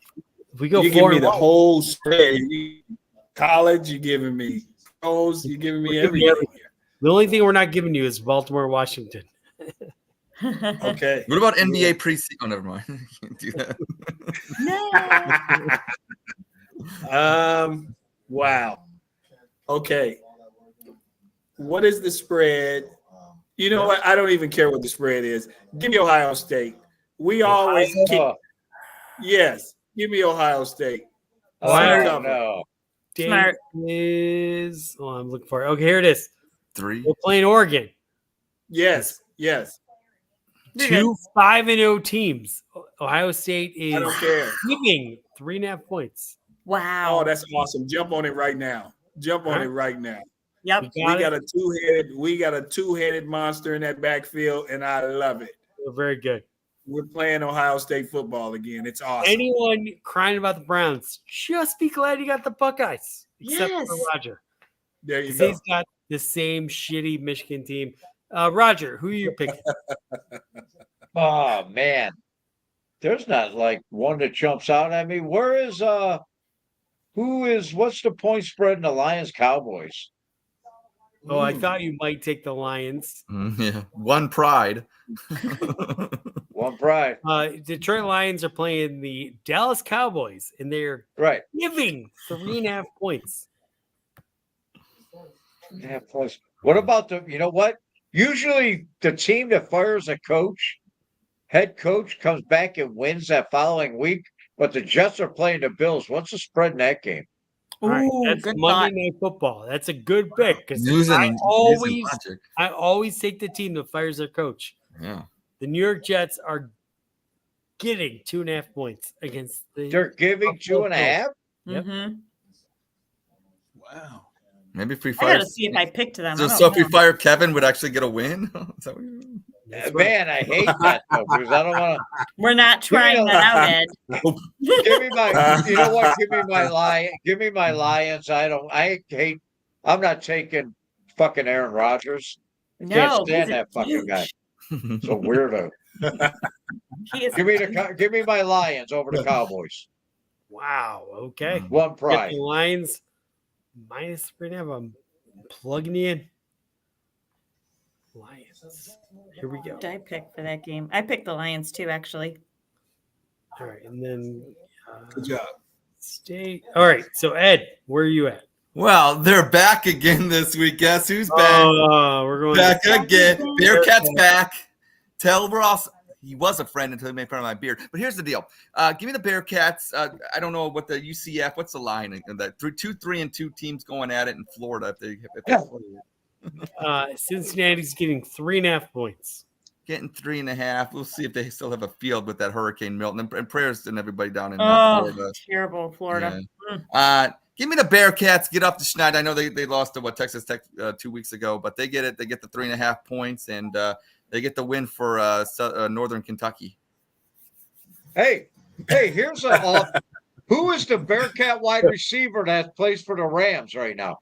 if we go You give forward, me the whole spread. College, you're giving me pros, you're giving me everything. the only thing we're not giving you is Baltimore, Washington. Okay. What about NBA preseason? Oh, never mind. Can't do that. No. Wow. Okay. What is the spread? You know what? I don't even care what the spread is. Give me Ohio State. We always kick. Yes. Give me Ohio State. No. Smart. Is I'm looking for it. Okay, here it is. 3. We're playing Oregon. Yes. Yes. You're Two 5-0 teams. Ohio State is I don't care. giving 3.5 points. Wow. Oh, that's awesome. Jump on it right now. Jump on it right now. Yep. We got a two-headed monster in that backfield, and I love it. We're very good. We're playing Ohio State football again. It's awesome. Anyone crying about the Browns, just be glad you got the Buckeyes, except for Yes. Roger. There you 'Cause go. he's got the same shitty Michigan team. Roger, who are you picking? Oh man, there's not like one that jumps out at me. What's the point spread in the Lions Cowboys? Oh, I thought you might take the Lions. Yeah. One pride. One pride. Detroit Lions are playing the Dallas Cowboys, and they're Right. giving 3.5 points. Yeah, plus, what about you know what? Usually the team that fires a head coach comes back and wins that following week, but the Jets are playing the Bills. What's the spread in that game? All right, Ooh, that's good Monday Night Football. That's a good pick because Using I logic. always take the team that fires their coach. Yeah. The New York Jets are getting 2.5 points against the. They're giving 2.5. Yep. Mm-hmm. Wow. Maybe if we I fire. gotta see if I picked them. So, I don't so if we know. fire Kevin, would actually get a win? Is that what you- That's right. Man, I hate that though, because I don't want to. We're not trying that out, Ed. Give me my, you know what? Give me my Lions. I'm not taking fucking Aaron Rodgers. I can't No, stand he's a that fucking guy. douche. So weirdo. He is Give me my Lions over the Cowboys. Wow. Okay. One Get pride. the Lions -3.5. I'm plugging you in. Lions. Here we go. What did I pick for that game? I picked the Lions too, actually. All right, and then Good job. State. All right, so Ed, where are you at? Well, they're back again this week. Guess who's back? Oh, we're going Back again. Bearcats back. Tell Ross he was a friend until he made fun of my beard. But here's the deal. Give me the Bearcats. I don't know what the UCF. What's the line? That 3-2 teams going at it in Florida. Cincinnati's getting 3.5 points. Getting 3.5. We'll see if they still have a field with that Hurricane Milton. And prayers to everybody down in Florida. Terrible Florida. Yeah. Give me the Bearcats. Get up to Schneid. I know they lost to Texas Tech 2 weeks ago, but they get it. They get the 3.5 points, and they get the win for Northern Kentucky. Hey, here's who is the Bearcat wide receiver that plays for the Rams right now?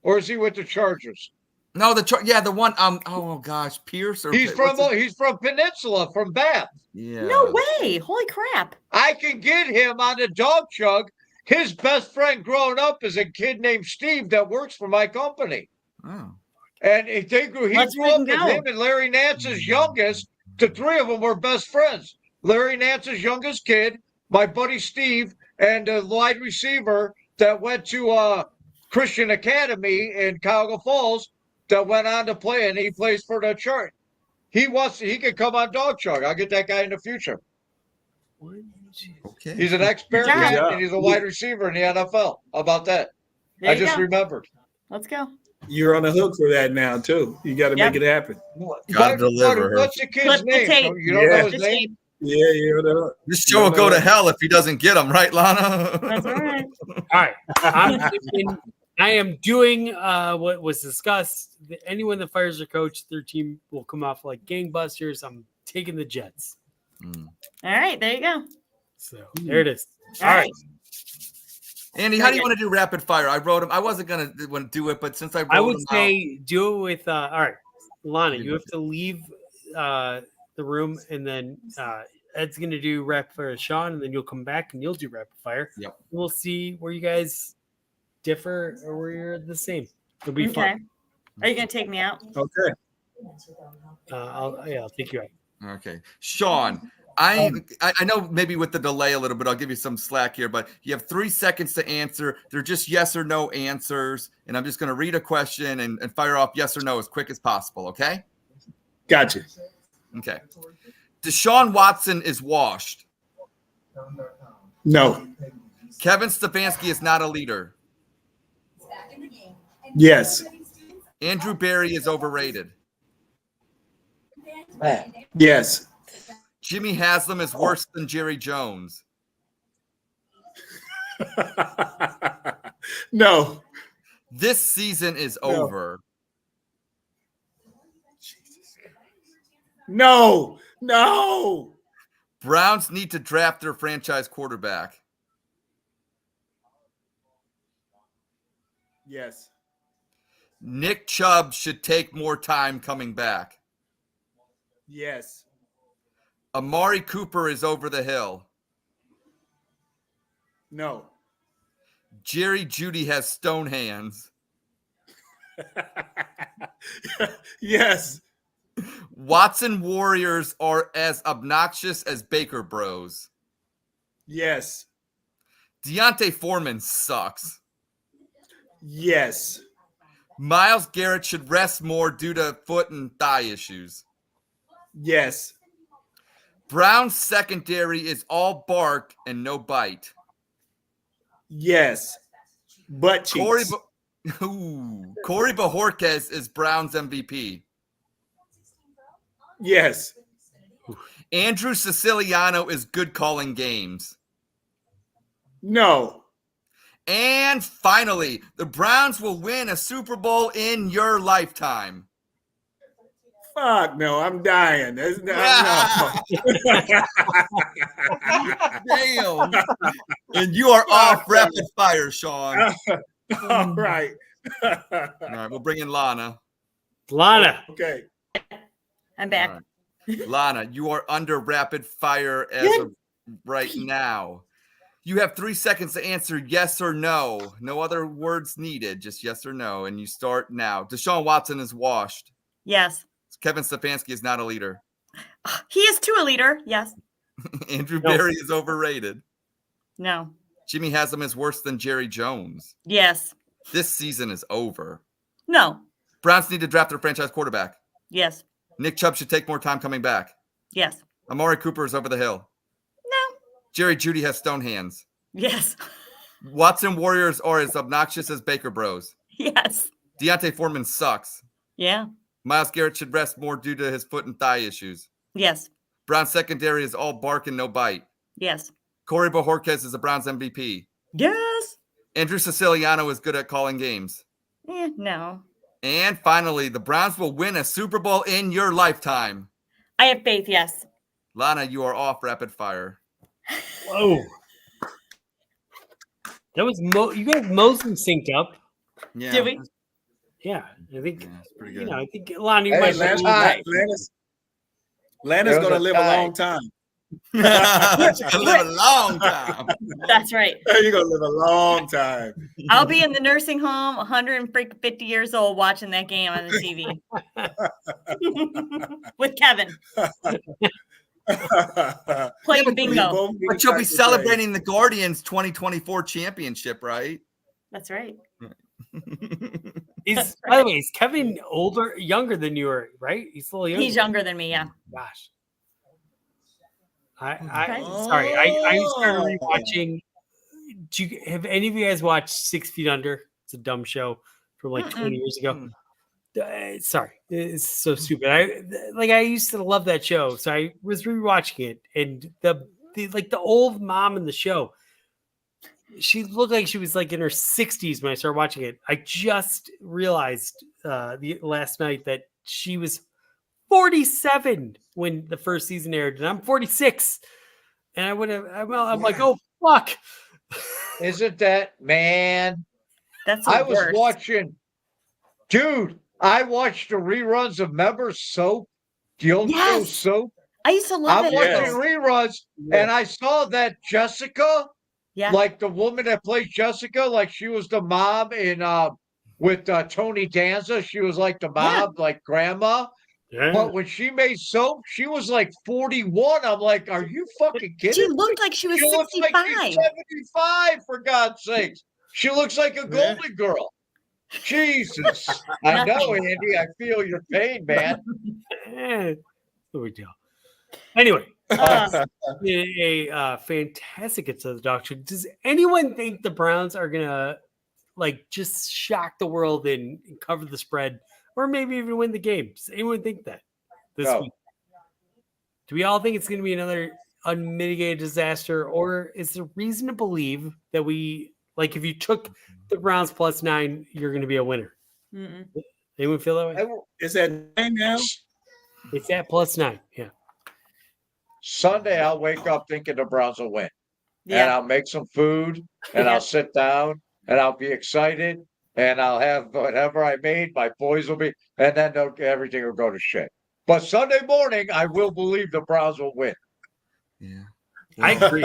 Or is he with the Chargers? No, the one. Oh gosh, Pierce. He's from Peninsula, from Bath. Yeah. No way. Holy crap. I can get him on the Dawg Chug. His best friend growing up is a kid named Steve that works for my company. Oh. And he grew up with him and Larry Nance's youngest. The three of them were best friends. Larry Nance's youngest kid, my buddy Steve, and the wide receiver that went to Christian Academy in Cuyahoga Falls that went on to play, and he plays for the church. He could come on Dawg Chug. I'll get that guy in the future. Okay. He's an ex-Bearcat, and he's a wide receiver in the NFL. How about that? I just remembered. Let's go. You're on the hook for that now, too. You got to make it happen. Gotta deliver. What's the kid's Flip the name? tape. You don't know his name? Yeah. This show will go to hell if he doesn't get them, right, Lana? That's all right. All right. I am doing what was discussed. Anyone that fires their coach, their team will come off like gangbusters. I'm taking the Jets. All right. There you go. So there it is. All right. Andy, how do you want to do rapid fire? I wrote him. I wasn't going to do it, but since I wrote I would them say do it with all right, Lana, you have to leave the room, and then Ed's going to do rapid fire with Shawn, and then you'll come back and you'll do rapid fire. Yep. We'll see where you guys differ or where you're the same. It'll be fun. Are you going to take me out? Okay. I'll take you out. Okay. Shawn, I know maybe with the delay a little bit, I'll give you some slack here, but you have 3 seconds to answer. They're just yes or no answers. And I'm just going to read a question and fire off yes or no as quick as possible. Okay. Gotcha. Okay. Deshaun Watson is washed. No. Kevin Stefanski is not a leader. Yes. Andrew Berry is overrated. Yes. Jimmy Haslam is worse than Jerry Jones. No. This season is over. No. Browns need to draft their franchise quarterback. Yes. Nick Chubb should take more time coming back. Yes. Amari Cooper is over the hill. No. Jerry Jeudy has stone hands. Yes. Watson Warriors are as obnoxious as Baker Bros. Yes. Deontay Foreman sucks. Yes. Myles Garrett should rest more due to foot and thigh issues. Yes. Brown's secondary is all bark and no bite. Yes. Butt cheeks. Corey Bajorquez is Brown's MVP. Yes. Andrew Siciliano is good calling games. No. And finally, the Browns will win a Super Bowl in your lifetime. Fuck no, I'm dying. No. Damn. And you are off rapid fire, Shawn. All right. All right, we'll bring in Lana. Lana. Okay. I'm back. All right. Lana, you are under rapid fire as of right now. You have 3 seconds to answer yes or no. No other words needed, just yes or no. And you start now. Deshaun Watson is washed. Yes. Kevin Stefanski is not a leader. He is too a leader. Yes. Andrew Berry is overrated. No. Jimmy Haslam is worse than Jerry Jones. Yes. This season is over. No. Browns need to draft their franchise quarterback. Yes. Nick Chubb should take more time coming back. Yes. Amari Cooper is over the hill. No. Jerry Jeudy has stone hands. Yes. Watson Warriors are as obnoxious as Baker Bros. Yes. Deontay Foreman sucks. Yeah. Myles Garrett should rest more due to his foot and thigh issues. Yes. Browns secondary is all bark and no bite. Yes. Corey Bojorquez is the Browns MVP. Yes. Andrew Siciliano is good at calling games. No. And finally, the Browns will win a Super Bowl in your lifetime. I have faith. Yes. Lana, you are off rapid fire. Whoa. That was you guys mostly synced up. Yeah. Did we? Yeah, I think That's pretty good. I think Lana, you Hey, might Lana, be hi. Lana's There was going to a live tie. a long time. She's gonna live a long time. That's right. You're going to live a long time. I'll be in the nursing home, 150 years old, watching that game on the TV with Kevin playing bingo. But you'll be celebrating the Guardians 2024 championship, right? That's right. by the way, is Kevin younger than you are, right? He's a little younger. He's younger than me. Yeah. Gosh. Okay. Sorry. I started rewatching. Have any of you guys watched 6 Feet Under? It's a dumb show from like 20 years ago. Sorry, it's so stupid. I used to love that show, so I was rewatching it, and the old mom in the show, she looked like she was like in her 60s when I started watching it. I just realized last night that she was 47 when the first season aired, and I'm 46, and I'm like, oh fuck. Isn't that, man? That's I was worst. watching, dude. I watched the reruns of Members Soap, the old show Yes. Soap. I used to love I'm it. watching reruns, and I saw that Jessica, Yeah. like the woman that plays Jessica, like she was the mom in with Tony Danza. She was like the mom, like grandma. Yeah. But when she made Soap, she was like 41. I'm like, are you fucking kidding? She me? looked like she was She looks 65. like she's 75, for God's sakes. She looks like a Golden Girl. Jesus. I know, Andy. I feel your pain, man. No big deal. Anyway, Uh, a fantastic it's the Dawg Chug. Does anyone think the Browns are gonna just shock the world and cover the spread, or maybe even win the game? Does anyone think that this No. week? Do we all think it's gonna be another unmitigated disaster, or is there reason to believe that if you took the Browns +9, you're gonna be a winner? mm-mm. Anyone feel that way? Is that 9 now? It's at +9. Yeah. Sunday, I'll wake up thinking the Browns will win. And Yeah. I'll make some food, and Yeah. I'll sit down, and I'll be excited, and I'll have whatever I made. My boys will be, and then everything will go to shit. But Sunday morning, I will believe the Browns will win Yeah. I agree.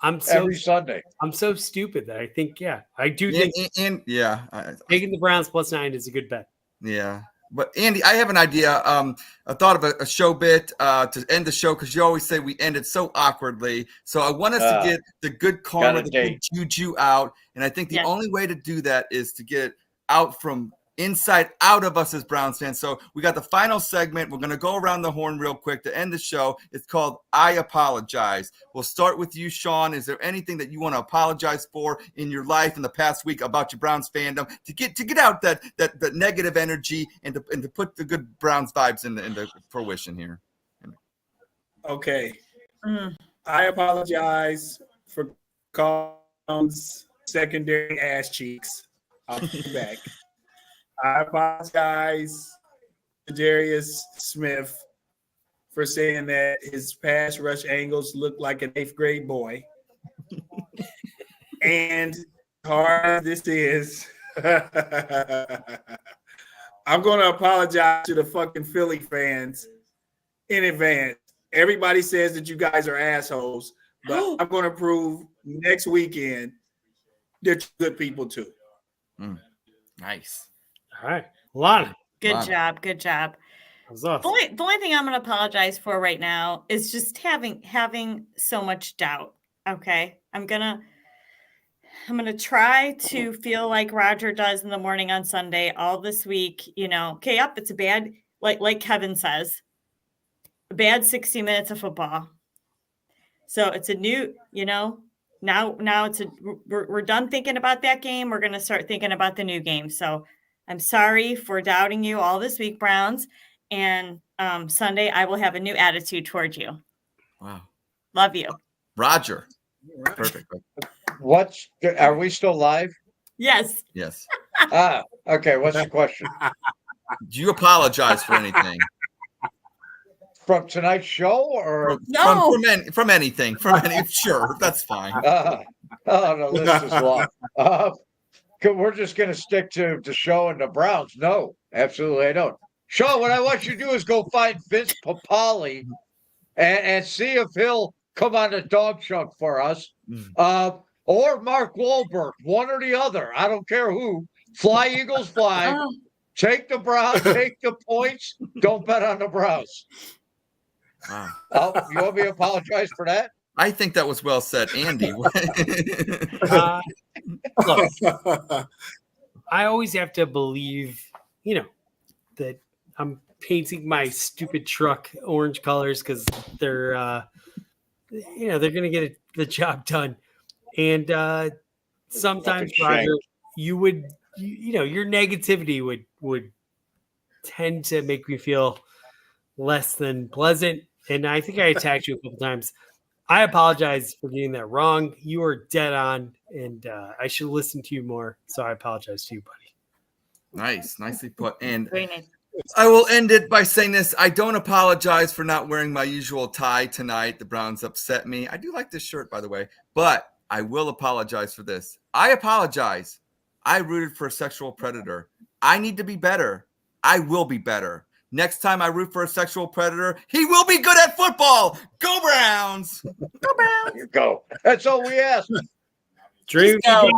I'm so every Sunday. I'm so stupid that I think, I do And, think and yeah, taking the Browns +9 is a good bet. yeah. But Andy, I have an idea. I thought of a show bit to end the show because you always say we ended so awkwardly. So I want us to get the good karma, the good juju out. And I think the only way to do that is to get out from inside out of us as Browns fans. So we got the final segment. We're going to go around the horn real quick to end the show. It's called I Apologize. We'll start with you, Shawn. Is there anything that you want to apologize for in your life in the past week about your Browns fandom to get out that negative energy and to put the good Browns vibes into fruition here? Okay. Mm. I apologize for Colin's secondary ass cheeks. I'll be back. I apologize to Darius Smith for saying that his pass rush angles look like an 8th grade boy. And hard as this is, I'm going to apologize to the fucking Philly fans in advance. Everybody says that you guys are assholes, but I'm going to prove next weekend that you're good people too. Nice. All right. Lana. Good job. Good job. That was awesome. The only thing I'm going to apologize for right now is just having so much doubt. Okay. I'm going to try to feel like Roger does in the morning on Sunday all this week, okay, it's a bad, like Kevin says, a bad 60 minutes of football. So it's a new, now we're done thinking about that game. We're going to start thinking about the new game. So I'm sorry for doubting you all this week, Browns. And Sunday, I will have a new attitude towards you. Wow. Love you. Roger. Perfect. Are we still live? Yes. Yes. Okay. What's the question? Do you apologize for anything? From tonight's show or No. From anything. Sure, that's fine. the list is long. We're just going to stick to the show and the Browns. No, absolutely I don't. Shawn, what I want you to do is go find Vince Papali and see if he'll come on the Dawg Chug for us. Or Mark Wahlberg, one or the other. I don't care who. Fly, Eagles, fly. Take the Browns, take the points. Don't bet on the Browns. Wow. You want me to apologize for that? I think that was well said, Andy. Look, I always have to believe, that I'm painting my stupid truck orange colors because they're, they're going to get the job done. And sometimes, Roger, your negativity would tend to make me feel less than pleasant. And I think I attacked you a couple times. I apologize for getting that wrong. You are dead on, and I should listen to you more. So I apologize to you, buddy. Nice. Nicely put. And Very nice. I will end it by saying this. I don't apologize for not wearing my usual tie tonight. The Browns upset me. I do like this shirt, by the way, but I will apologize for this. I apologize. I rooted for a sexual predator. I need to be better. I will be better. Next time I root for a sexual predator, he will be good at football. Go Browns. Go Browns. Go. That's all we ask. Dream. Go.